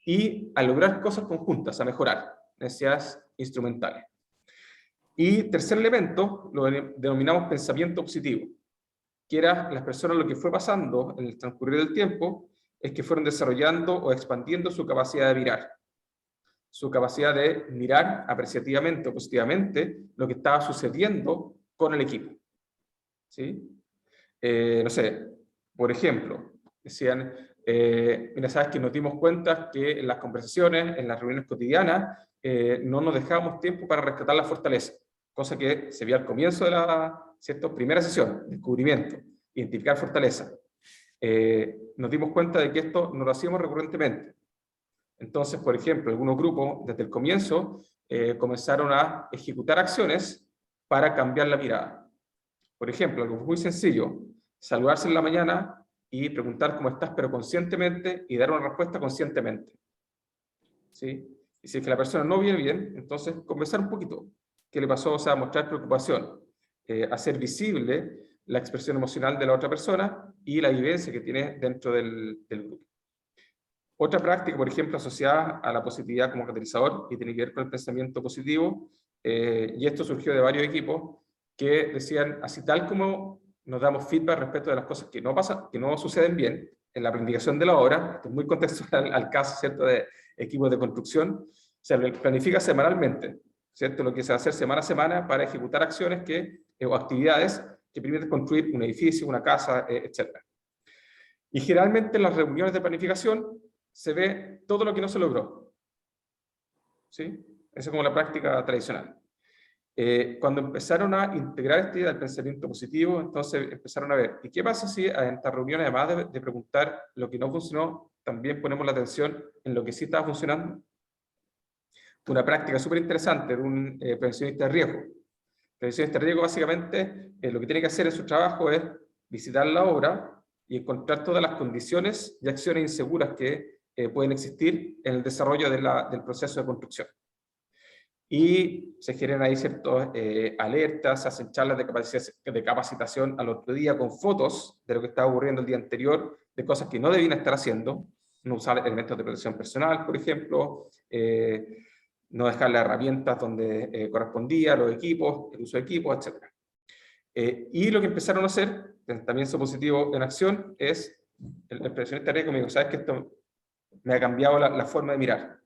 y a lograr cosas conjuntas, a mejorar, necesidades instrumentales. Y tercer elemento, lo denominamos pensamiento positivo, que era las personas lo que fue pasando en el transcurrir del tiempo, es que fueron desarrollando o expandiendo su capacidad de mirar. Su capacidad de mirar apreciativamente o positivamente lo que estaba sucediendo con el equipo. ¿Sí? No sé, por ejemplo, decían, mira, sabes que nos dimos cuenta que en las conversaciones, en las reuniones cotidianas, no nos dejábamos tiempo para rescatar la fortaleza, cosa que se vio al comienzo de la primera sesión, descubrimiento, identificar fortaleza. Nos dimos cuenta de que esto no lo hacíamos recurrentemente. Entonces, por ejemplo, algunos grupos desde el comienzo comenzaron a ejecutar acciones para cambiar la mirada. Por ejemplo, algo muy sencillo, saludarse en la mañana y preguntar cómo estás, pero conscientemente, y dar una respuesta conscientemente. ¿Sí? Y si es que la persona no viene bien, entonces conversar un poquito. ¿Qué le pasó? O sea, mostrar preocupación, hacer visible la expresión emocional de la otra persona y la vivencia que tiene dentro del grupo. Otra práctica, por ejemplo, asociada a la positividad como catalizador, y tiene que ver con el pensamiento positivo, y esto surgió de varios equipos que decían, así tal como nos damos feedback respecto de las cosas que no pasan, que no suceden bien en la planificación de la obra, esto es muy contextual al caso, ¿cierto?, de equipos de construcción, se planifica semanalmente, ¿cierto?, lo que se va a hacer semana a semana para ejecutar acciones o actividades que permiten construir un edificio, una casa, etc. Y generalmente en las reuniones de planificación se ve todo lo que no se logró. ¿Sí? Esa es como la práctica tradicional. Cuando empezaron a integrar esta idea del pensamiento positivo, entonces empezaron a ver, ¿y qué pasa si en estas reuniones, además de preguntar lo que no funcionó, también ponemos la atención en lo que sí estaba funcionando? Una práctica súper interesante de un prevencionista de riesgo. El prevencionista de riesgo básicamente lo que tiene que hacer en su trabajo es visitar la obra y encontrar todas las condiciones y acciones inseguras que pueden existir en el desarrollo del proceso de construcción. Y se generan ahí ciertas alertas, se hacen charlas de capacitación al otro día con fotos de lo que estaba ocurriendo el día anterior, de cosas que no debían estar haciendo, no usar elementos de protección personal, por ejemplo, no dejar las herramientas donde correspondía, los equipos, el uso de equipos, etc. Y lo que empezaron a hacer, también su positivo en acción, es el presionista riesgo me dijo, ¿sabes que esto me ha cambiado la forma de mirar?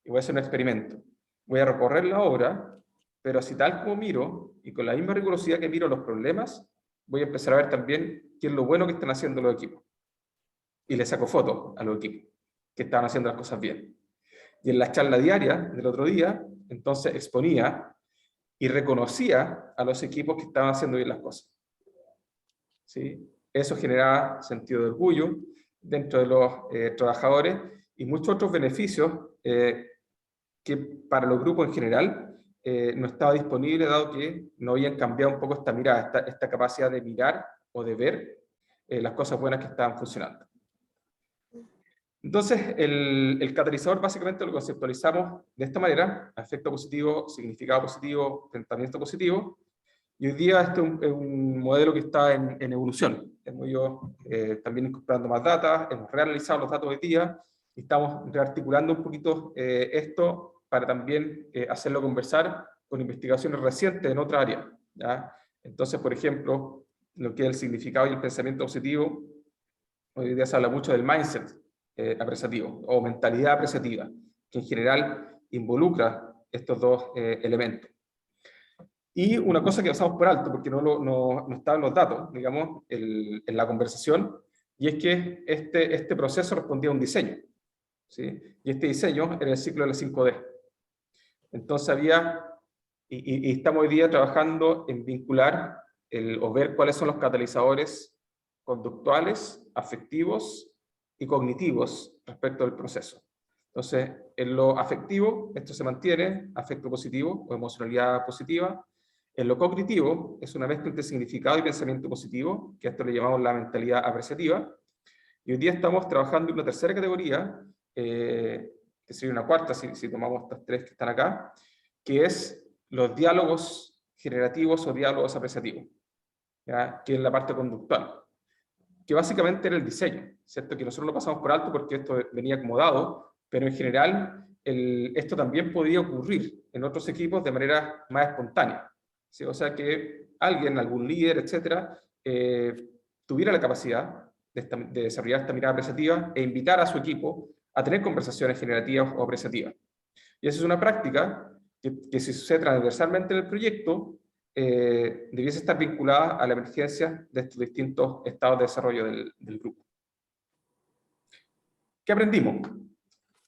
Y voy a hacer un experimento. Voy a recorrer la obra, pero así tal como miro, y con la misma rigurosidad que miro los problemas, voy a empezar a ver también qué es lo bueno que están haciendo los equipos. Y le saco fotos a los equipos que estaban haciendo las cosas bien. Y en la charla diaria del otro día, entonces exponía y reconocía a los equipos que estaban haciendo bien las cosas. ¿Sí? Eso generaba sentido de orgullo dentro de los trabajadores y muchos otros beneficios que para los grupos en general no estaba disponible, dado que no habían cambiado un poco esta mirada, esta capacidad de mirar o de ver las cosas buenas que estaban funcionando. Entonces, el catalizador básicamente lo conceptualizamos de esta manera: efecto positivo, significado positivo, pensamiento positivo. Y hoy día este es un modelo que está en evolución. Hemos ido también incorporando más data, hemos reanalizado los datos hoy día y estamos rearticulando un poquito esto para también hacerlo conversar con investigaciones recientes en otra área, ¿ya? Entonces, por ejemplo, lo que es el significado y el pensamiento positivo, hoy día se habla mucho del mindset apreciativo o mentalidad apreciativa, que en general involucra estos dos elementos. Y una cosa que pasamos por alto, porque no estaban los datos, digamos, en la conversación, y es que este proceso respondía a un diseño, ¿sí? Y este diseño era el ciclo de la 5D. Entonces había, y estamos hoy día trabajando en vincular o ver cuáles son los catalizadores conductuales, afectivos y cognitivos respecto del proceso. Entonces, en lo afectivo, esto se mantiene, afecto positivo o emocionalidad positiva. En lo cognitivo, es una mezcla entre significado y pensamiento positivo, que a esto le llamamos la mentalidad apreciativa. Y hoy día estamos trabajando en una tercera categoría, que sería una cuarta si tomamos estas tres que están acá, que es los diálogos generativos o diálogos apreciativos, ¿ya? Que es la parte conductual, que básicamente era el diseño, ¿cierto? Que nosotros lo pasamos por alto porque esto venía acomodado, pero en general esto también podía ocurrir en otros equipos de manera más espontánea, ¿sí? O sea que alguien, algún líder, etcétera, tuviera la capacidad de desarrollar esta mirada apreciativa e invitar a su equipo a tener conversaciones generativas o apreciativas. Y esa es una práctica que si sucede transversalmente en el proyecto, debiese estar vinculada a la emergencia de estos distintos estados de desarrollo del grupo. ¿Qué aprendimos?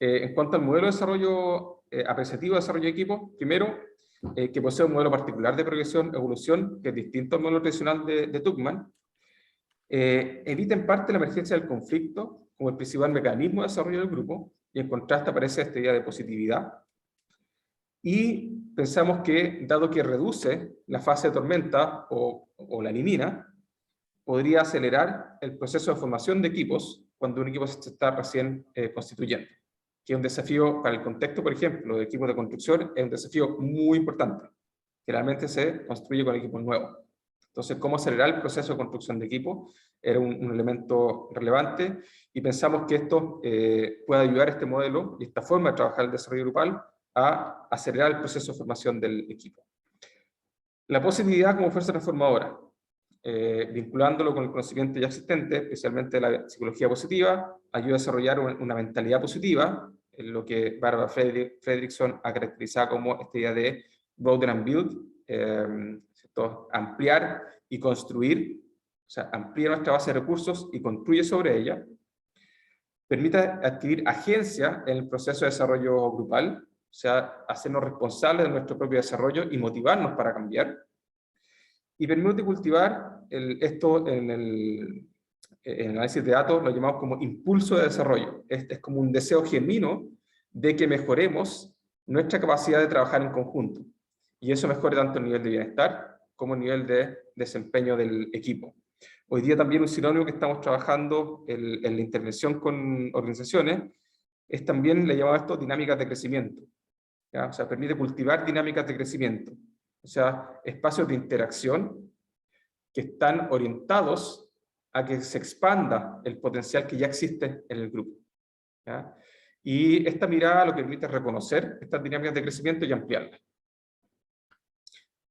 En cuanto al modelo de desarrollo apreciativo de desarrollo de equipo, primero, que posee un modelo particular de progresión-evolución, que es distinto al modelo tradicional de Tuckman, evita en parte la emergencia del conflicto como el principal mecanismo de desarrollo del grupo, y en contraste aparece esta idea de positividad. Y pensamos que, dado que reduce la fase de tormenta o la elimina, podría acelerar el proceso de formación de equipos cuando un equipo se está recién constituyendo, que es un desafío para el contexto, por ejemplo, de equipos de construcción, es un desafío muy importante. Generalmente se construye con equipos nuevos. Entonces, cómo acelerar el proceso de construcción de equipos era un elemento relevante, y pensamos que esto puede ayudar a este modelo y esta forma de trabajar el desarrollo grupal a acelerar el proceso de formación del equipo. La positividad como fuerza transformadora, vinculándolo con el conocimiento ya existente, especialmente la psicología positiva, ayuda a desarrollar una mentalidad positiva, en lo que Barbara Fredrickson ha caracterizado como esta idea de broaden and build, ampliar y construir, o sea, amplía nuestra base de recursos y construye sobre ella. Permite adquirir agencia en el proceso de desarrollo grupal, o sea, hacernos responsables de nuestro propio desarrollo y motivarnos para cambiar. Y permite cultivar esto en el análisis de datos, lo llamamos como impulso de desarrollo. Es como un deseo genuino de que mejoremos nuestra capacidad de trabajar en conjunto. Y eso mejore tanto el nivel de bienestar como el nivel de desempeño del equipo. Hoy día también un sinónimo que estamos trabajando en la intervención con organizaciones es también, le llamamos esto, dinámicas de crecimiento. ¿Ya? O sea, permite cultivar dinámicas de crecimiento. O sea, espacios de interacción que están orientados a que se expanda el potencial que ya existe en el grupo. ¿Ya? Y esta mirada lo que permite es reconocer estas dinámicas de crecimiento y ampliarlas.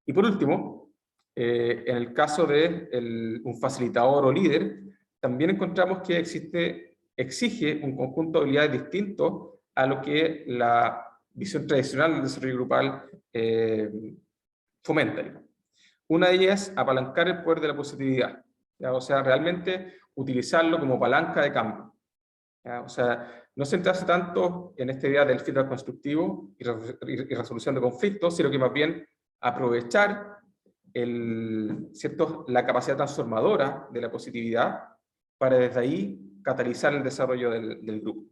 Y por último, en el caso de un facilitador o líder, también encontramos que exige un conjunto de habilidades distintos a lo que la visión tradicional del desarrollo grupal fomenta. Una de ellas es apalancar el poder de la positividad, ¿ya? O sea, realmente utilizarlo como palanca de cambio, ¿ya? O sea, no centrarse tanto en esta idea del feedback constructivo y resolución de conflictos, sino que más bien aprovechar la capacidad transformadora de la positividad para desde ahí catalizar el desarrollo del grupo.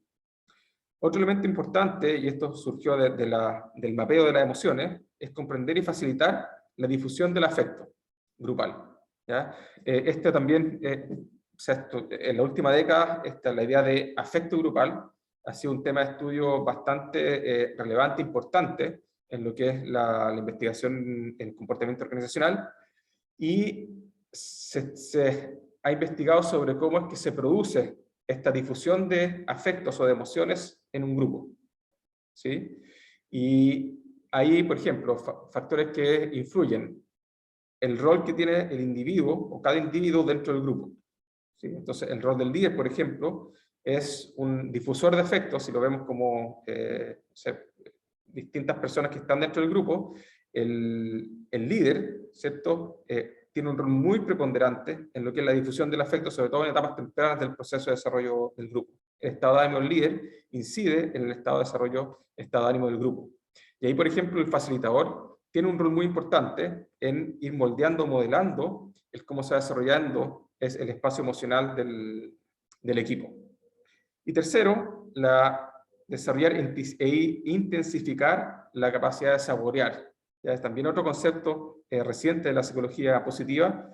Otro elemento importante, y esto surgió del mapeo de las emociones, es comprender y facilitar la difusión del afecto grupal. ¿Ya? Esto también, en la última década, la idea de afecto grupal ha sido un tema de estudio bastante relevante e importante en lo que es la investigación en comportamiento organizacional, y se ha investigado sobre cómo es que se produce esta difusión de afectos o de emociones en un grupo. ¿Sí? Y hay, por ejemplo, factores que influyen el rol que tiene el individuo o cada individuo dentro del grupo. ¿Sí? Entonces, el rol del líder, por ejemplo, es un difusor de afectos, si lo vemos como distintas personas que están dentro del grupo. El líder, ¿cierto?, tiene un rol muy preponderante en lo que es la difusión del afecto, sobre todo en etapas tempranas del proceso de desarrollo del grupo. El estado de ánimo del líder incide en el estado de desarrollo, estado de ánimo del grupo. Y ahí, por ejemplo, el facilitador tiene un rol muy importante en ir moldeando, modelando cómo se va desarrollando el espacio emocional del equipo. Y tercero, desarrollar e intensificar la capacidad de saborear. Ya es también otro concepto reciente de la psicología positiva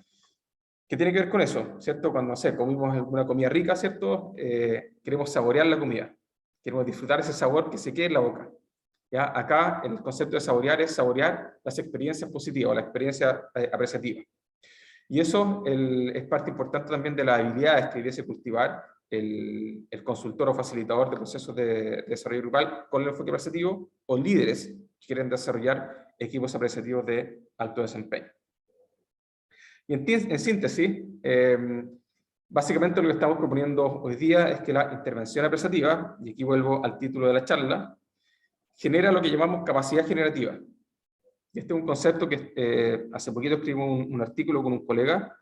que tiene que ver con eso, ¿cierto? Cuando, no sé, comimos alguna comida rica, ¿cierto? Queremos saborear la comida, queremos disfrutar ese sabor que se quede en la boca. ¿Ya? Acá el concepto de saborear es saborear las experiencias positivas, la experiencia apreciativa. Y eso es parte importante también de las habilidades que debiese cultivar el consultor o facilitador de procesos de desarrollo grupal con el enfoque apreciativo, o líderes que quieren desarrollar equipos apreciativos de alto desempeño. Y en síntesis, Básicamente lo que estamos proponiendo hoy día es que la intervención apreciativa, y aquí vuelvo al título de la charla, genera lo que llamamos capacidad generativa. Y este es un concepto que hace poquito escribimos un artículo con un colega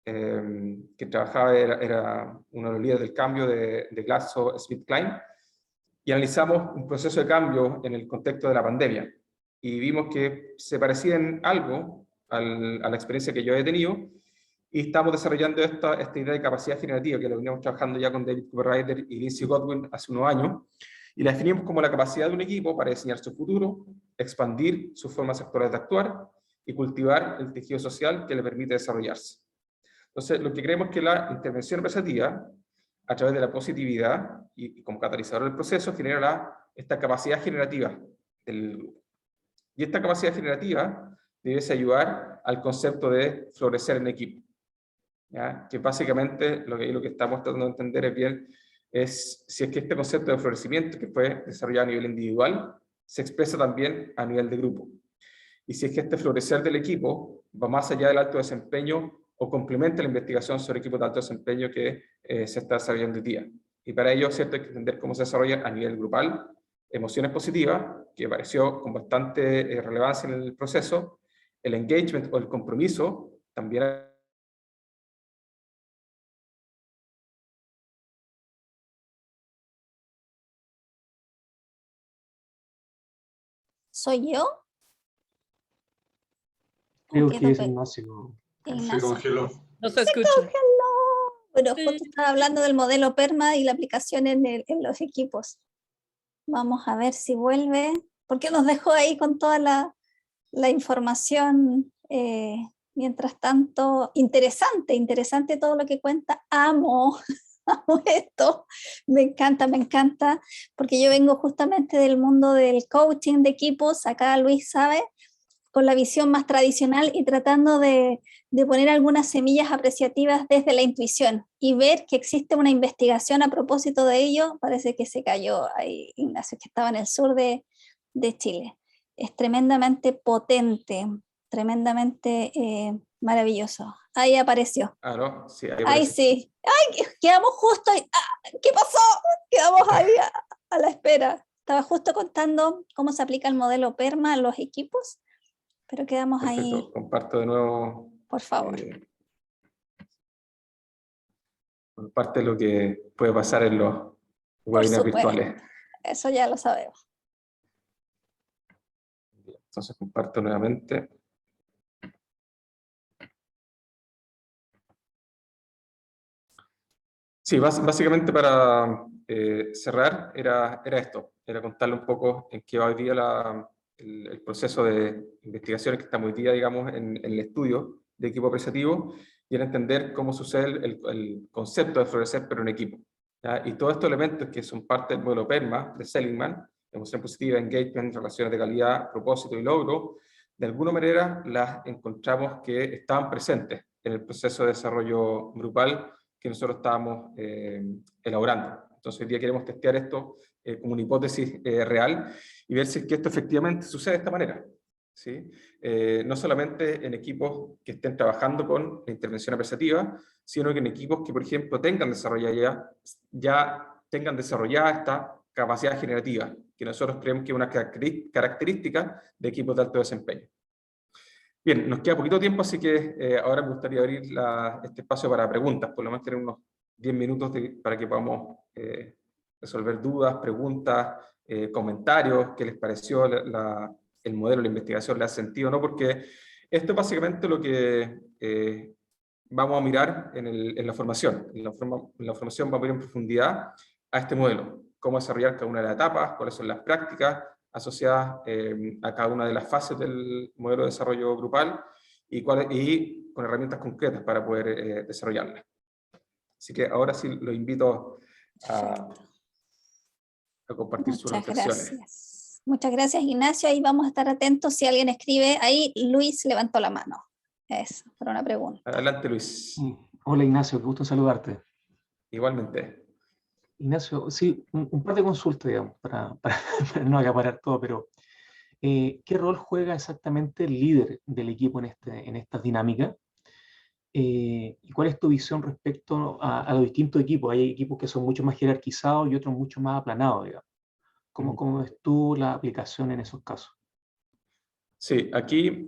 que trabajaba, era uno de los líderes del cambio de GlaxoSmithKline, y analizamos un proceso de cambio en el contexto de la pandemia. Y vimos que se parecía en algo a la experiencia que yo he tenido, y estamos desarrollando esta idea de capacidad generativa, que lo veníamos trabajando ya con David Cooper-Ryder y Lindsay Godwin hace unos años, y la definimos como la capacidad de un equipo para diseñar su futuro, expandir sus formas actuales de actuar y cultivar el tejido social que le permite desarrollarse. Entonces, lo que creemos es que la intervención apreciativa, a través de la positividad y como catalizador del proceso, genera esta capacidad generativa del grupo. Y esta capacidad generativa debe ayudar al concepto de florecer en equipo, ¿ya? Que básicamente lo que estamos tratando de entender es bien, es si es que este concepto de florecimiento, que fue desarrollado a nivel individual, se expresa también a nivel de grupo. Y si es que este florecer del equipo va más allá del alto desempeño o complementa la investigación sobre equipos de alto desempeño que se está desarrollando hoy día. Y para ello, ¿cierto?, hay que entender cómo se desarrolla a nivel grupal, emociones positivas, que apareció con bastante relevancia en el proceso, el engagement o el compromiso, también. ¿Soy yo? Creo que es Ignacio. Se Ignacio. congeló. No se Se escucha. congeló. Bueno, Sí. justo estaba hablando del modelo PERMA y la aplicación en los equipos. Vamos a ver si vuelve, porque nos dejó ahí con toda la información. Mientras tanto, interesante todo lo que cuenta. Amo esto, me encanta, porque yo vengo justamente del mundo del coaching de equipos, acá Luis sabe, con la visión más tradicional y tratando de poner algunas semillas apreciativas desde la intuición y ver que existe una investigación a propósito de ello. Parece que se cayó ahí Ignacio, que estaba en el sur de Chile. Es tremendamente potente, tremendamente maravilloso. Ahí apareció. Ah, no, sí, ahí Ahí aparece. sí. Ay, quedamos justo ahí. ¿Qué pasó? Quedamos ahí a la espera. Estaba justo contando cómo se aplica el modelo PERMA a los equipos, pero quedamos Perfecto, ahí, comparto de nuevo. por favor. Parte de lo que puede pasar en los Por webinars supuesto, virtuales. eso ya lo sabemos. Entonces comparto nuevamente. Sí, básicamente para cerrar era esto, era contarle un poco en qué va hoy día el proceso de investigaciones que estamos hoy día, digamos, en el estudio de equipo apreciativo, y era entender cómo sucede el concepto de florecer pero en equipo, ¿ya? Y todos estos elementos que son parte del modelo PERMA de Seligman, emoción positiva, engagement, relaciones de calidad, propósito y logro, de alguna manera las encontramos que estaban presentes en el proceso de desarrollo grupal que nosotros estábamos elaborando. Entonces hoy día queremos testear esto como una hipótesis real y ver si es que esto efectivamente sucede de esta manera, ¿sí? No solamente en equipos que estén trabajando con la intervención apreciativa, sino que en equipos que, por ejemplo, tengan desarrollada esta capacidad generativa, que nosotros creemos que es una característica de equipos de alto desempeño. Bien, nos queda poquito tiempo, así que ahora me gustaría abrir este espacio para preguntas, por lo menos tener unos 10 minutos para que podamos resolver dudas, preguntas, comentarios, qué les pareció el modelo, la investigación, le ha sentido, ¿no? Porque esto es básicamente lo que vamos a mirar en la formación. En la formación vamos a ir en profundidad a este modelo, cómo desarrollar cada una de las etapas, cuáles son las prácticas asociadas a cada una de las fases del modelo de desarrollo grupal y con herramientas concretas para poder desarrollarlas. Así que ahora sí lo invito a compartir sus reflexiones. Gracias. Muchas gracias, Ignacio. Ahí vamos a estar atentos si alguien escribe. Ahí Luis levantó la mano. Eso, para una pregunta. Adelante, Luis. Hola Ignacio, qué gusto saludarte. Igualmente. Ignacio, sí, un par de consultas, digamos, para no acaparar todo, pero ¿qué rol juega exactamente el líder del equipo en esta dinámica? ¿Y cuál es tu visión respecto a los distintos equipos? Hay equipos que son mucho más jerarquizados y otros mucho más aplanados, digamos. ¿Cómo ves tú la aplicación en esos casos? Sí, aquí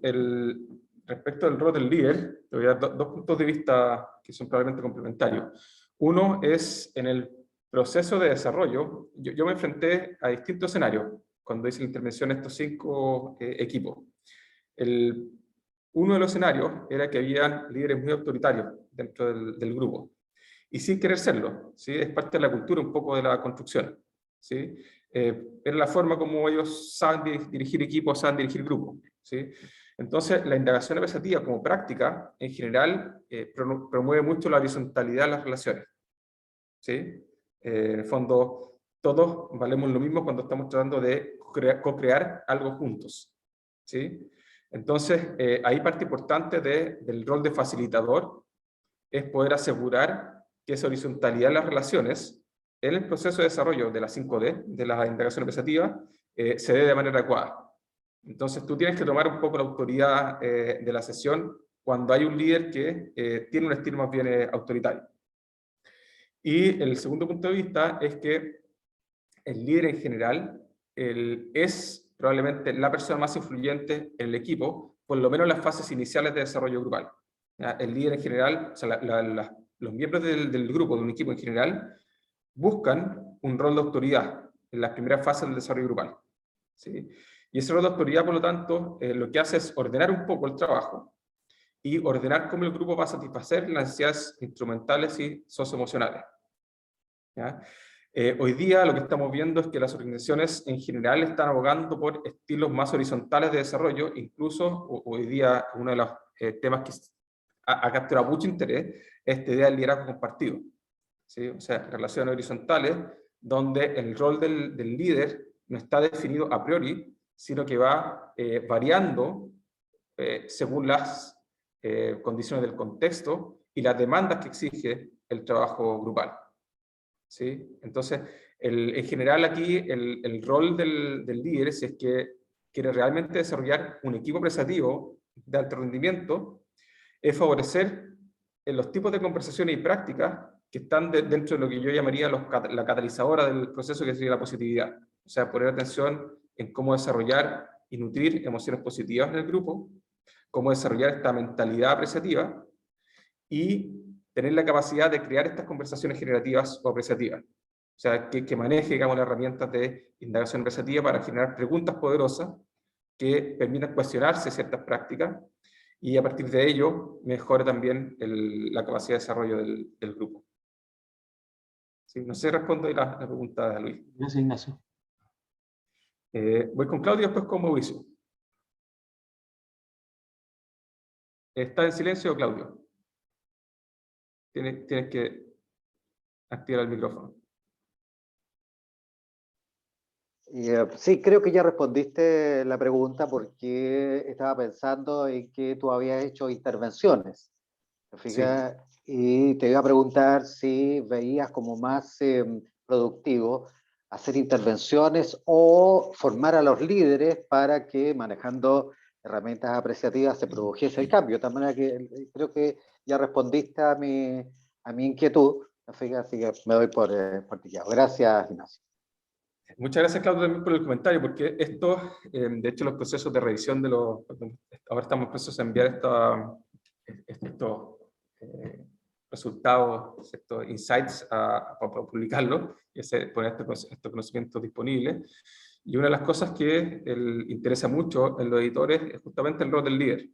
respecto al rol del líder, te voy a dar dos puntos de vista que son probablemente complementarios. Uno es en el proceso de desarrollo. Yo me enfrenté a distintos escenarios cuando hice la intervención de estos 5 equipos. Uno de los escenarios era que había líderes muy autoritarios dentro del grupo, y sin querer serlo, ¿sí? Es parte de la cultura un poco de la construcción, ¿sí? Es la forma como ellos saben dirigir equipos, saben dirigir grupos, ¿sí? Entonces, la indagación apreciativa como práctica, en general, promueve mucho la horizontalidad de las relaciones, ¿sí? En el fondo, todos valemos lo mismo cuando estamos tratando de co-crear algo juntos, ¿sí? Entonces, ahí parte importante del rol de facilitador es poder asegurar que esa horizontalidad de las relaciones en el proceso de desarrollo de la 5D, de la indagación apreciativa, se dé de manera adecuada. Entonces tú tienes que tomar un poco la autoridad de la sesión cuando hay un líder que tiene un estilo más bien autoritario. Y el segundo punto de vista es que el líder en general es probablemente la persona más influyente en el equipo, por lo menos en las fases iniciales de desarrollo grupal. ¿Ya? El líder en general, o sea, los miembros del grupo, de un equipo en general, buscan un rol de autoridad en las primeras fases del desarrollo grupal, ¿sí? Y ese rol de autoridad, por lo tanto, lo que hace es ordenar un poco el trabajo y ordenar cómo el grupo va a satisfacer las necesidades instrumentales y socioemocionales, ¿ya? Hoy día lo que estamos viendo es que las organizaciones en general están abogando por estilos más horizontales de desarrollo. Incluso hoy día uno de los temas que ha capturado mucho interés es esta idea del liderazgo compartido, ¿sí? O sea, relaciones horizontales donde el rol del líder no está definido a priori, sino que va variando según las condiciones del contexto y las demandas que exige el trabajo grupal, ¿sí? Entonces, en general aquí el rol del líder, si es que quiere realmente desarrollar un equipo prestativo de alto rendimiento, es favorecer los tipos de conversaciones y prácticas que están dentro de lo que yo llamaría la catalizadora del proceso, que sería la positividad. O sea, poner atención en cómo desarrollar y nutrir emociones positivas en el grupo, cómo desarrollar esta mentalidad apreciativa y tener la capacidad de crear estas conversaciones generativas o apreciativas. O sea, que maneje, digamos, las herramientas de indagación apreciativa para generar preguntas poderosas que permitan cuestionarse ciertas prácticas y a partir de ello mejore también la capacidad de desarrollo del grupo. Sí, no sé si respondo ahí la pregunta de Luis. Gracias, Ignacio. Voy con Claudio y después con Mauricio. ¿Está en silencio, Claudio? Tienes que activar el micrófono. Sí, creo que ya respondiste la pregunta porque estaba pensando en que tú habías hecho intervenciones, ¿te fijas? Sí. Y te iba a preguntar si veías como más productivo hacer intervenciones o formar a los líderes para que manejando herramientas apreciativas se produjese el cambio. De tal manera que creo que ya respondiste a mi inquietud, ¿te fijas? Así que me doy por pillado. Gracias, Ignacio. Muchas gracias, Claudio, también por el comentario, porque esto, de hecho, los procesos de revisión ahora estamos en proceso de enviar estos resultados, estos insights para publicarlo y poner estos conocimientos disponibles. Y una de las cosas que interesa mucho en los editores es justamente el rol del líder.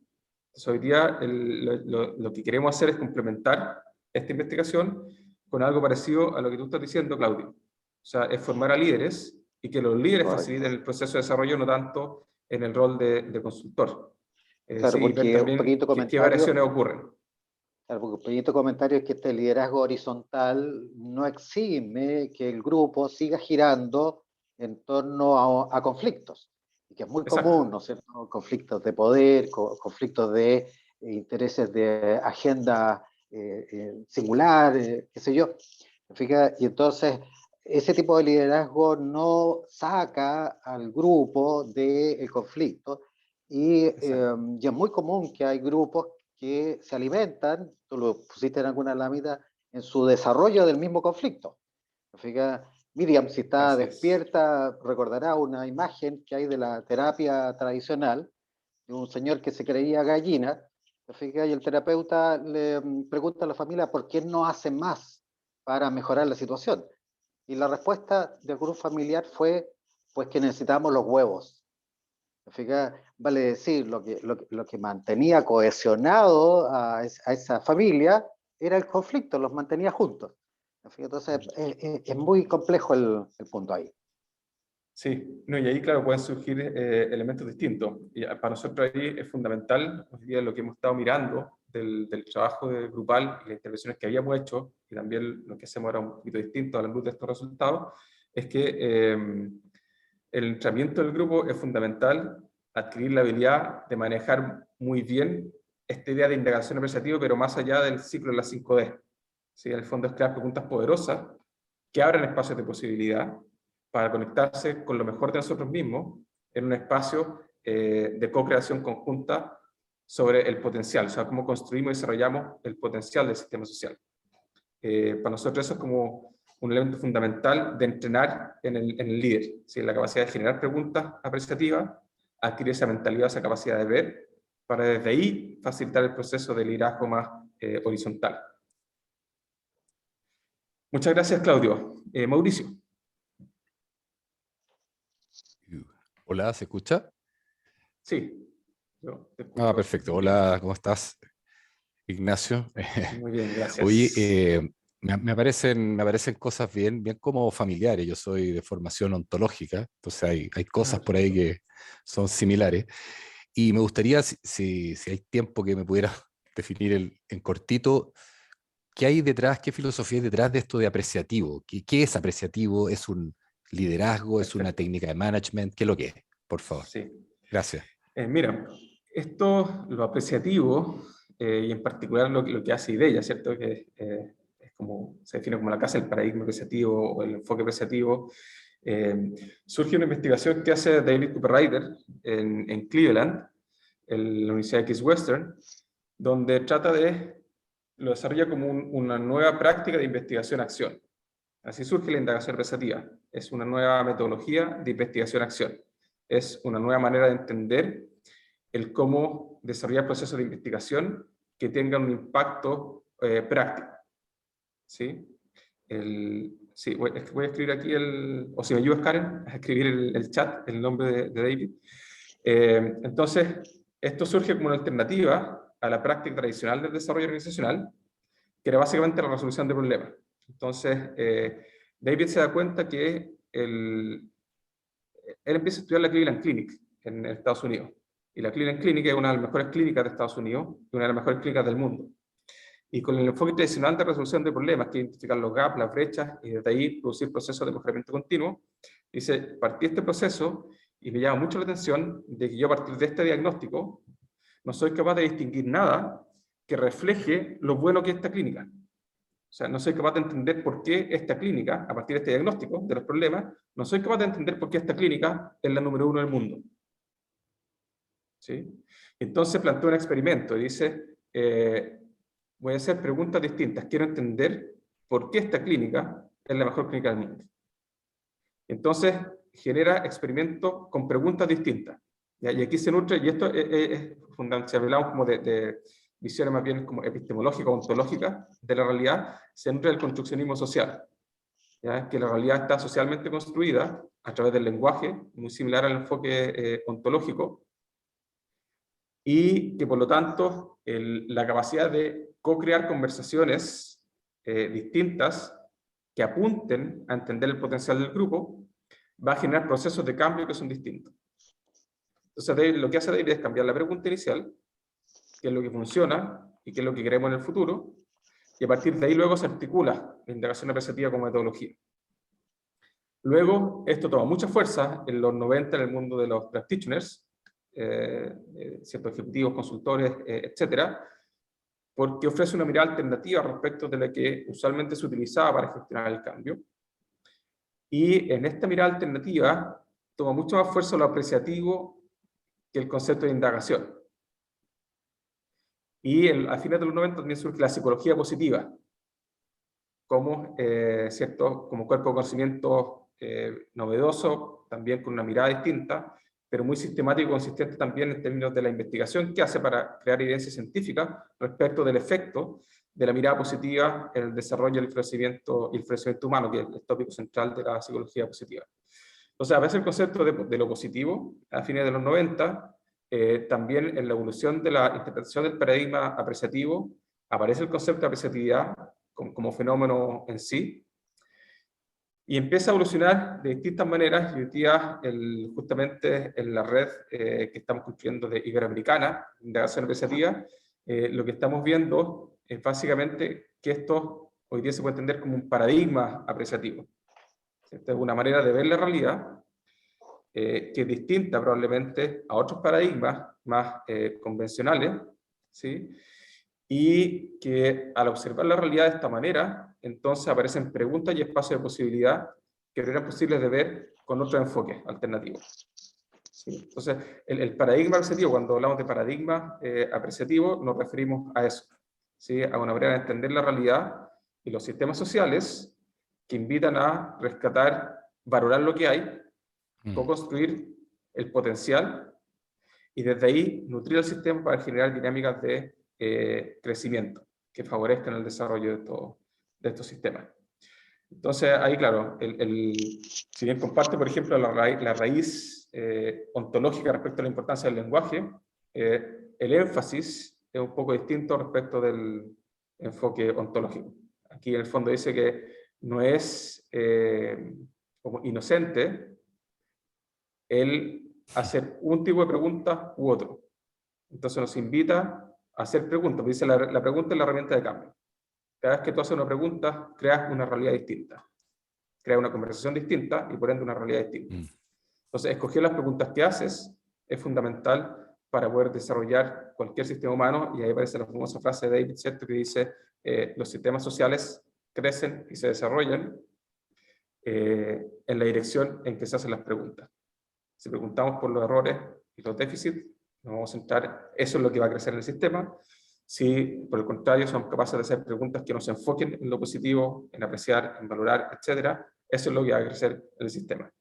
Entonces, hoy día lo que queremos hacer es complementar esta investigación con algo parecido a lo que tú estás diciendo, Claudio. O sea, es formar a líderes y que los líderes faciliten el proceso de desarrollo, no tanto en el rol de consultor. Claro, Sí, porque ver también qué variaciones ocurren. Claro, porque un pequeñito comentario es que este liderazgo horizontal no exime que el grupo siga girando en torno a conflictos, y que es muy común, ¿no es cierto? Conflictos de poder, conflictos de intereses de agenda singular, qué sé yo. Fíjate, y entonces ese tipo de liderazgo no saca al grupo del conflicto, y es muy común que hay grupos que se alimentan, tú lo pusiste en alguna lámina, en su desarrollo del mismo conflicto. Fíjate, Miriam, si está despierta, recordará una imagen que hay de la terapia tradicional, de un señor que se creía gallina, y el terapeuta le pregunta a la familia por qué no hace más para mejorar la situación. Y la respuesta del grupo familiar fue, pues que necesitamos los huevos. Fíjate, vale decir, lo que mantenía cohesionado a esa familia era el conflicto, los mantenía juntos. Entonces, es muy complejo el punto ahí. Sí, no, y ahí, claro, pueden surgir elementos distintos. Y para nosotros ahí es fundamental, hoy día lo que hemos estado mirando del trabajo grupal y las intervenciones que habíamos hecho, y también lo que hacemos ahora un poquito distinto a la luz de estos resultados, es que el entrenamiento del grupo es fundamental, adquirir la habilidad de manejar muy bien esta idea de indagación apreciativa, pero más allá del ciclo de las 5D. ¿Sí? En el fondo es crear preguntas poderosas que abran espacios de posibilidad para conectarse con lo mejor de nosotros mismos en un espacio de co-creación conjunta sobre el potencial, o sea, cómo construimos y desarrollamos el potencial del sistema social. Para nosotros eso es como un elemento fundamental de entrenar en el líder, ¿sí? La capacidad de generar preguntas apreciativas, adquirir esa mentalidad, esa capacidad de ver, para desde ahí facilitar el proceso de liderazgo más horizontal. Muchas gracias, Claudio. Mauricio. Hola, ¿se escucha? Sí. Yo te escucho. Perfecto. Hola, ¿cómo estás, Ignacio? Muy bien, gracias. Oye, me aparecen cosas bien como familiares. Yo soy de formación ontológica, entonces hay cosas por ahí que son similares. Y me gustaría, si hay tiempo, que me pudieras definir en cortito, ¿qué hay detrás, qué filosofía hay detrás de esto de apreciativo? ¿Qué es apreciativo? ¿Es un liderazgo? ¿Es una técnica de management? ¿Qué es lo que es? Por favor. Sí. Gracias. Mira, esto, lo apreciativo, y en particular lo que hace IDEA, ¿cierto? Que es como, se define como la casa del paradigma apreciativo o el enfoque apreciativo. Surge una investigación que hace David Cooperrider en Cleveland, en la Universidad de Case Western, donde lo desarrolla como una nueva práctica de investigación-acción. Así surge la indagación apreciativa. Es una nueva metodología de investigación-acción. Es una nueva manera de entender el cómo desarrollar procesos de investigación que tengan un impacto práctico. ¿Sí? Sí, voy a escribir aquí o si me ayudas, Karen, a escribir el chat, el nombre de David. Entonces, esto surge como una alternativa a la práctica tradicional del desarrollo organizacional, que era básicamente la resolución de problemas. Entonces, David se da cuenta que él empieza a estudiar la Cleveland Clinic en Estados Unidos. Y la Cleveland Clinic es una de las mejores clínicas de Estados Unidos y una de las mejores clínicas del mundo. Y con el enfoque tradicional de resolución de problemas, que es identificar los gaps, las brechas, y desde ahí producir procesos de mejoramiento continuo, dice, partí este proceso y me llama mucho la atención de que yo a partir de este diagnóstico no soy capaz de distinguir nada que refleje lo bueno que es esta clínica. O sea, no soy capaz de entender por qué esta clínica, a partir de este diagnóstico de los problemas, no soy capaz de entender por qué esta clínica es la número 1 del mundo. ¿Sí? Entonces planteó un experimento y dice, voy a hacer preguntas distintas, quiero entender por qué esta clínica es la mejor clínica del mundo. Entonces genera experimentos con preguntas distintas. ¿Ya? Y aquí se nutre, y esto es fundamental, si hablamos como de visiones más bien como epistemológicas, ontológicas de la realidad, se nutre del construccionismo social. ¿Ya? Que la realidad está socialmente construida a través del lenguaje, muy similar al enfoque ontológico, y que por lo tanto la capacidad de co-crear conversaciones distintas que apunten a entender el potencial del grupo va a generar procesos de cambio que son distintos. Entonces lo que hace David es cambiar la pregunta inicial, qué es lo que funciona y qué es lo que queremos en el futuro, y a partir de ahí luego se articula la indagación apreciativa como metodología. Luego esto toma mucha fuerza en los 90 en el mundo de los practitioners, ciertos ejecutivos, consultores, etcétera, porque ofrece una mirada alternativa respecto de la que usualmente se utilizaba para gestionar el cambio. Y en esta mirada alternativa toma mucho más fuerza lo apreciativo que el concepto de indagación. Y a fines de los 90 también surge la psicología positiva, como, ¿cierto? Como cuerpo de conocimiento novedoso, también con una mirada distinta, pero muy sistemático y consistente también en términos de la investigación que hace para crear evidencia científica respecto del efecto de la mirada positiva en el desarrollo y el florecimiento humano, que es el tópico central de la psicología positiva. Entonces, a veces el concepto de lo positivo, a fines de los 90, también en la evolución de la interpretación del paradigma apreciativo, aparece el concepto de apreciatividad como fenómeno en sí, y empieza a evolucionar de distintas maneras, y hoy día, justamente en la red que estamos construyendo de Iberoamericana, de acción apreciativa, lo que estamos viendo es básicamente que esto hoy día se puede entender como un paradigma apreciativo. Esta es una manera de ver la realidad que es distinta probablemente a otros paradigmas más convencionales, ¿sí? Y que al observar la realidad de esta manera, entonces aparecen preguntas y espacios de posibilidad que no eran posibles de ver con otro enfoque alternativo. ¿Sí? Entonces, el paradigma apreciativo, cuando hablamos de paradigma apreciativo, nos referimos a eso, ¿sí? A una manera de entender la realidad y los sistemas sociales que invitan a rescatar, valorar lo que hay, co-construir el potencial y desde ahí nutrir el sistema para generar dinámicas de crecimiento que favorezcan el desarrollo de estos sistemas. Entonces, ahí, claro, si bien comparte, por ejemplo, la raíz ontológica respecto a la importancia del lenguaje, el énfasis es un poco distinto respecto del enfoque ontológico. Aquí, en el fondo, dice que no es como inocente el hacer un tipo de pregunta u otro. Entonces nos invita a hacer preguntas. Dice la pregunta es la herramienta de cambio. Cada vez que tú haces una pregunta, creas una realidad distinta. Creas una conversación distinta y por ende una realidad distinta. Entonces, escoger las preguntas que haces es fundamental para poder desarrollar cualquier sistema humano, y ahí aparece la famosa frase de David, ¿cierto?, que dice, los sistemas sociales crecen y se desarrollan en la dirección en que se hacen las preguntas. Si preguntamos por los errores y los déficits, nos vamos a centrar, eso es lo que va a crecer en el sistema. Si, por el contrario, somos capaces de hacer preguntas que nos enfoquen en lo positivo, en apreciar, en valorar, etc., eso es lo que va a crecer en el sistema.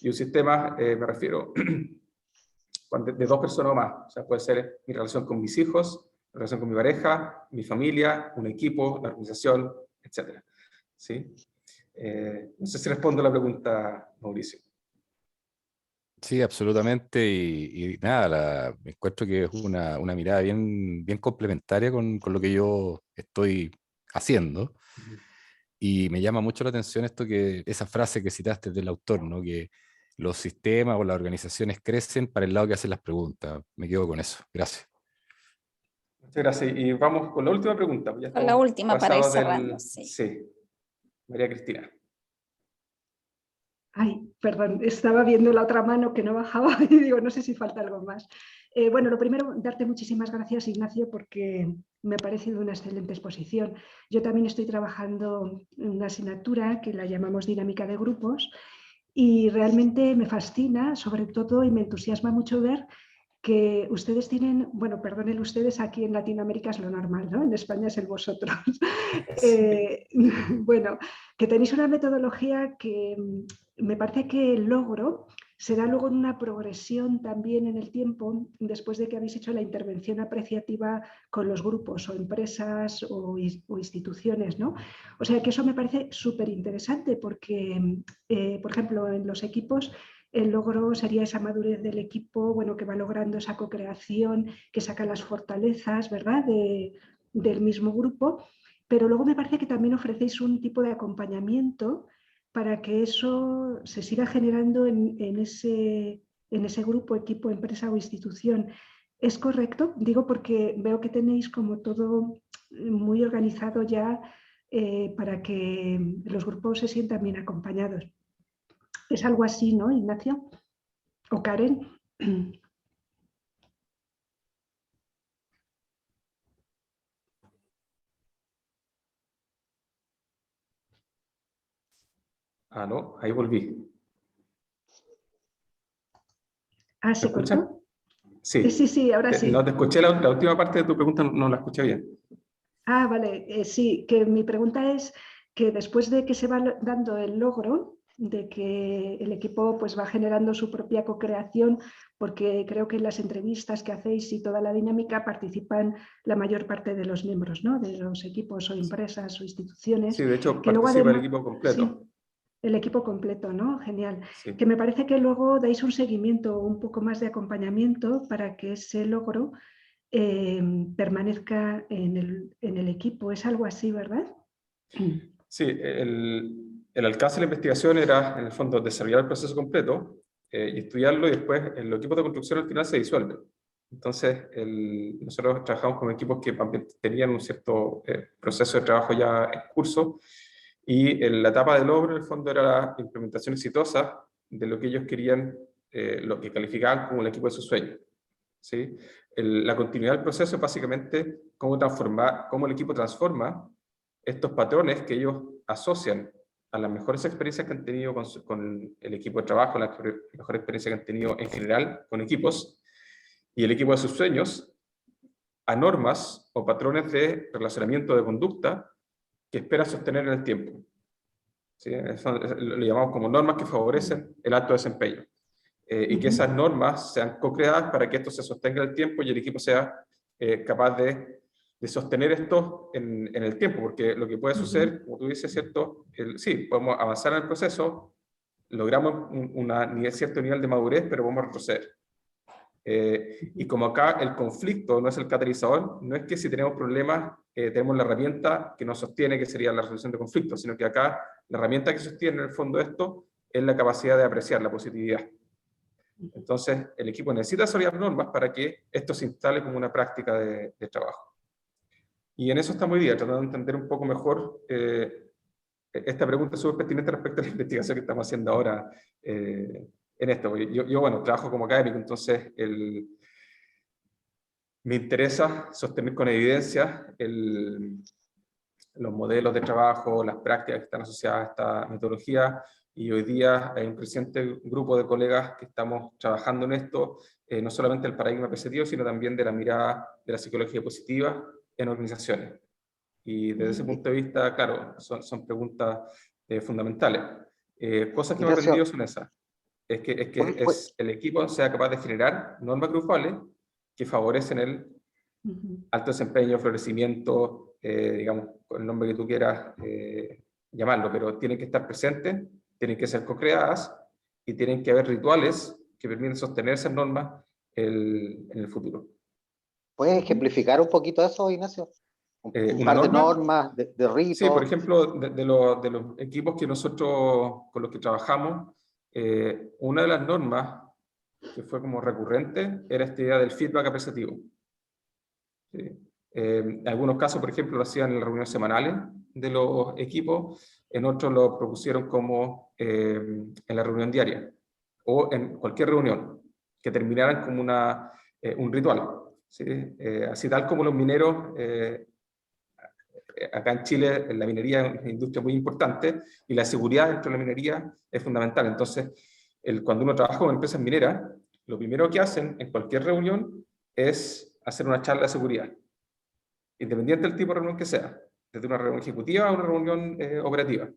Y un sistema, me refiero, de dos personas o más. O sea, puede ser mi relación con mis hijos, mi relación con mi pareja, mi familia, un equipo, la organización, etc. ¿Sí? No sé si respondo a la pregunta, Mauricio. Sí, absolutamente. Y nada, me encuentro que es una mirada bien complementaria con lo que yo estoy haciendo. Y me llama mucho la atención esa frase que citaste del autor, ¿no? Que los sistemas o las organizaciones crecen para el lado que hacen las preguntas. Me quedo con eso. Gracias. Muchas gracias. Y vamos con la última pregunta. Ya Con la última para ir cerrando, sí. Sí, María Cristina. Ay, perdón, estaba viendo la otra mano que no bajaba y digo, no sé si falta algo más. Bueno, lo primero, darte muchísimas gracias, Ignacio, porque me ha parecido una excelente exposición. Yo también estoy trabajando en una asignatura que la llamamos dinámica de grupos y realmente me fascina, sobre todo, y me entusiasma mucho ver que ustedes tienen, bueno, perdonen ustedes, aquí en Latinoamérica es lo normal, ¿no? En España es el vosotros. Bueno, que tenéis una metodología que me parece que el logro se da luego en una progresión también en el tiempo, después de que habéis hecho la intervención apreciativa con los grupos o empresas o instituciones, ¿no? O sea que eso me parece súper interesante porque, por ejemplo, en los equipos el logro sería esa madurez del equipo, bueno, que va logrando esa co-creación, que saca las fortalezas, ¿verdad?, del mismo grupo. Pero luego me parece que también ofrecéis un tipo de acompañamiento para que eso se siga generando en ese grupo, equipo, empresa o institución. ¿Es correcto? Digo porque veo que tenéis como todo muy organizado ya para que los grupos se sientan bien acompañados. Es algo así, ¿no, Ignacio? ¿O Karen? Ah, no, ahí volví. Ah, ¿Me ¿se escuchan? cortó? Sí. Sí, ahora sí. No te escuché la última parte de tu pregunta, no la escuché bien. Ah, vale, sí, que mi pregunta es que después de que se va dando el logro, de que el equipo pues va generando su propia co-creación, porque creo que en las entrevistas que hacéis y toda la dinámica participan la mayor parte de los miembros, ¿no? De los equipos o empresas o instituciones. Sí, de hecho Que luego participa el además, equipo sí, completo. el equipo completo, ¿no? Genial. Sí. Que me parece que luego dais un seguimiento, un poco más de acompañamiento para que ese logro permanezca en el equipo. Es algo así, ¿verdad? Sí, el alcance de la investigación era, en el fondo, desarrollar el proceso completo y estudiarlo, y después el equipo de construcción al final se disuelve. Entonces, nosotros trabajamos con equipos que tenían un cierto proceso de trabajo ya en curso, y la etapa de logro, en el fondo, era la implementación exitosa de lo que ellos querían, lo que calificaban como el equipo de sus sueños. ¿Sí? La continuidad del proceso es básicamente cómo el equipo transforma estos patrones que ellos asocian a las mejores experiencias que han tenido con el equipo de trabajo, la mejor experiencia que han tenido en general con equipos, y el equipo de sus sueños, a normas o patrones de relacionamiento de conducta que espera sostener en el tiempo. ¿Sí? Eso lo llamamos como normas que favorecen el alto desempeño. Y que esas normas sean co-creadas para que esto se sostenga en el tiempo y el equipo sea capaz de sostener esto en el tiempo, porque lo que puede suceder, como tú dices, ¿cierto? Sí, podemos avanzar en el proceso, logramos cierto nivel de madurez, pero vamos a retroceder. Y como acá el conflicto no es el catalizador, no es que si tenemos problemas tenemos la herramienta que nos sostiene, que sería la resolución de conflictos, sino que acá la herramienta que sostiene en el fondo esto es la capacidad de apreciar la positividad. Entonces, el equipo necesita desarrollar normas para que esto se instale como una práctica de trabajo. Y en eso estamos hoy día, tratando de entender un poco mejor esta pregunta es súper pertinente respecto a la investigación que estamos haciendo ahora en esto. Yo, bueno, trabajo como académico, entonces me interesa sostener con evidencia los modelos de trabajo, las prácticas que están asociadas a esta metodología, y hoy día hay un creciente grupo de colegas que estamos trabajando en esto, no solamente el paradigma positivo, sino también de la mirada de la psicología positiva en organizaciones. Y desde ese punto de vista, claro, son preguntas fundamentales. Cosas que me he aprendido son esas. Es que el equipo sea capaz de generar normas grupales que favorecen el alto desempeño, florecimiento, digamos, con el nombre que tú quieras llamarlo, pero tienen que estar presentes, tienen que ser co-creadas y tienen que haber rituales que permiten sostener esas normas en el futuro. ¿Puedes ejemplificar un poquito eso, Ignacio? Un Una par de norma, normas, de ritos. Sí, por ejemplo, de los equipos que nosotros con los que trabajamos, una de las normas que fue como recurrente era esta idea del feedback apreciativo. ¿Sí? En algunos casos, por ejemplo, lo hacían en las reuniones semanales de los equipos, en otros lo propusieron como en la reunión diaria o en cualquier reunión, que terminaran como un ritual. ¿Sí? Así tal como los mineros, acá en Chile la minería es una industria muy importante y la seguridad dentro de la minería es fundamental. Entonces, cuando uno trabaja con empresas mineras, lo primero que hacen en cualquier reunión es hacer una charla de seguridad, independiente del tipo de reunión que sea, desde una reunión ejecutiva a una reunión operativa,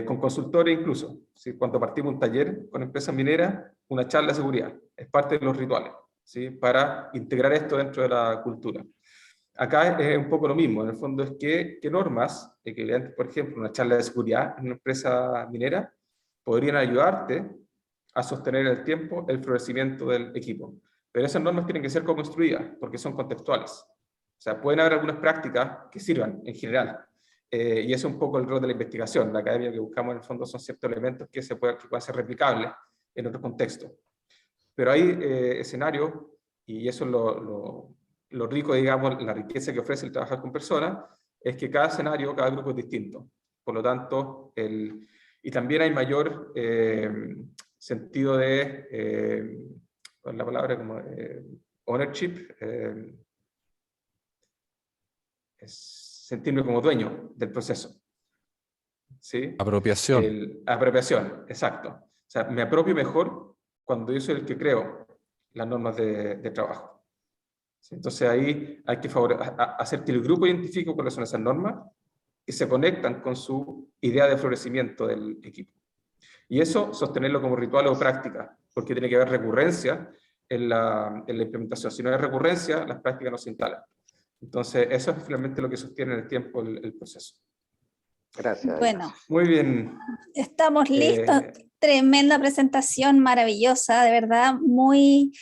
con consultores incluso. ¿Sí? Cuando partimos un taller con empresas mineras, una charla de seguridad es parte de los rituales, ¿sí? Para integrar esto dentro de la cultura. Acá es un poco lo mismo, en el fondo es qué normas equivalentes, por ejemplo, una charla de seguridad en una empresa minera, podrían ayudarte a sostener en el tiempo el florecimiento del equipo. Pero esas normas tienen que ser co-construidas, porque son contextuales. O sea, pueden haber algunas prácticas que sirvan en general, y eso es un poco el rol de la investigación. La academia que buscamos en el fondo son ciertos elementos que puedan ser replicables en otro contexto. Pero hay escenarios, y eso es lo rico, digamos, la riqueza que ofrece el trabajar con personas, es que cada escenario, cada grupo es distinto. Por lo tanto, y también hay mayor sentido de, ¿cuál es la palabra? Como ownership, es sentirme como dueño del proceso. ¿Sí? Apropiación. Apropiación, exacto. O sea, me apropio mejor cuando yo soy el que creo las normas de trabajo. ¿Sí? Entonces ahí hay que hacer que el grupo identifique cuáles son esas normas que se conectan con su idea de florecimiento del equipo. Y eso, sostenerlo como ritual o práctica, porque tiene que haber recurrencia en la implementación. Si no hay recurrencia, las prácticas no se instalan. Entonces, eso es finalmente lo que sostiene en el tiempo el proceso. Gracias. Bueno, muy bien. Estamos listos. Tremenda presentación, maravillosa, de verdad, muy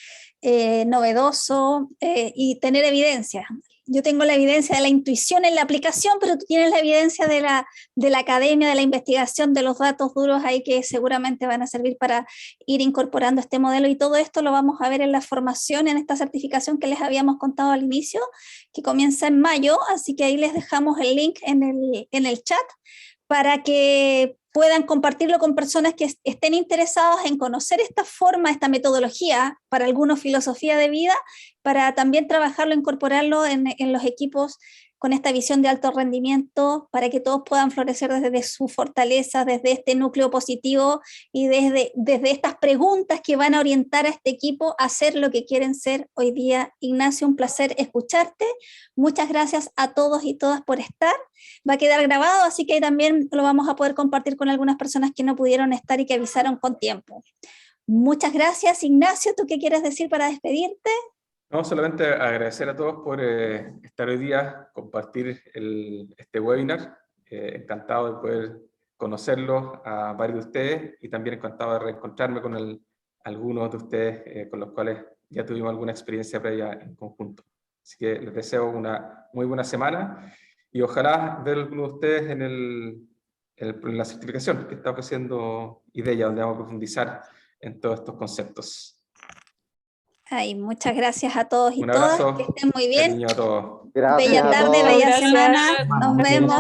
novedoso y tener evidencia. Yo tengo la evidencia de la intuición en la aplicación, pero tú tienes la evidencia de la academia, de la investigación, de los datos duros ahí que seguramente van a servir para ir incorporando este modelo, y todo esto lo vamos a ver en la formación, en esta certificación que les habíamos contado al inicio, que comienza en mayo, así que ahí les dejamos el link en el chat para que puedan compartirlo con personas que estén interesados en conocer esta forma, esta metodología, para algunos filosofía de vida, para también trabajarlo, incorporarlo en los equipos con esta visión de alto rendimiento, para que todos puedan florecer desde su fortaleza, desde este núcleo positivo y desde estas preguntas que van a orientar a este equipo a ser lo que quieren ser hoy día. Ignacio, un placer escucharte. Muchas gracias a todos y todas por estar. Va a quedar grabado, así que también lo vamos a poder compartir con algunas personas que no pudieron estar y que avisaron con tiempo. Muchas gracias. Ignacio, ¿tú qué quieres decir para despedirte? No, solamente agradecer a todos por estar hoy día, compartir este webinar. Encantado de poder conocerlos a varios de ustedes y también encantado de reencontrarme con algunos de ustedes con los cuales ya tuvimos alguna experiencia previa en conjunto. Así que les deseo una muy buena semana y ojalá ver a algunos de ustedes en la certificación que está ofreciendo IDEA, donde vamos a profundizar en todos estos conceptos. Ay, muchas gracias a todos y un abrazo, todas, que estén muy bien. cariño a todos. Gracias Bella a tarde, todos. bella Gracias. semana, nos vemos.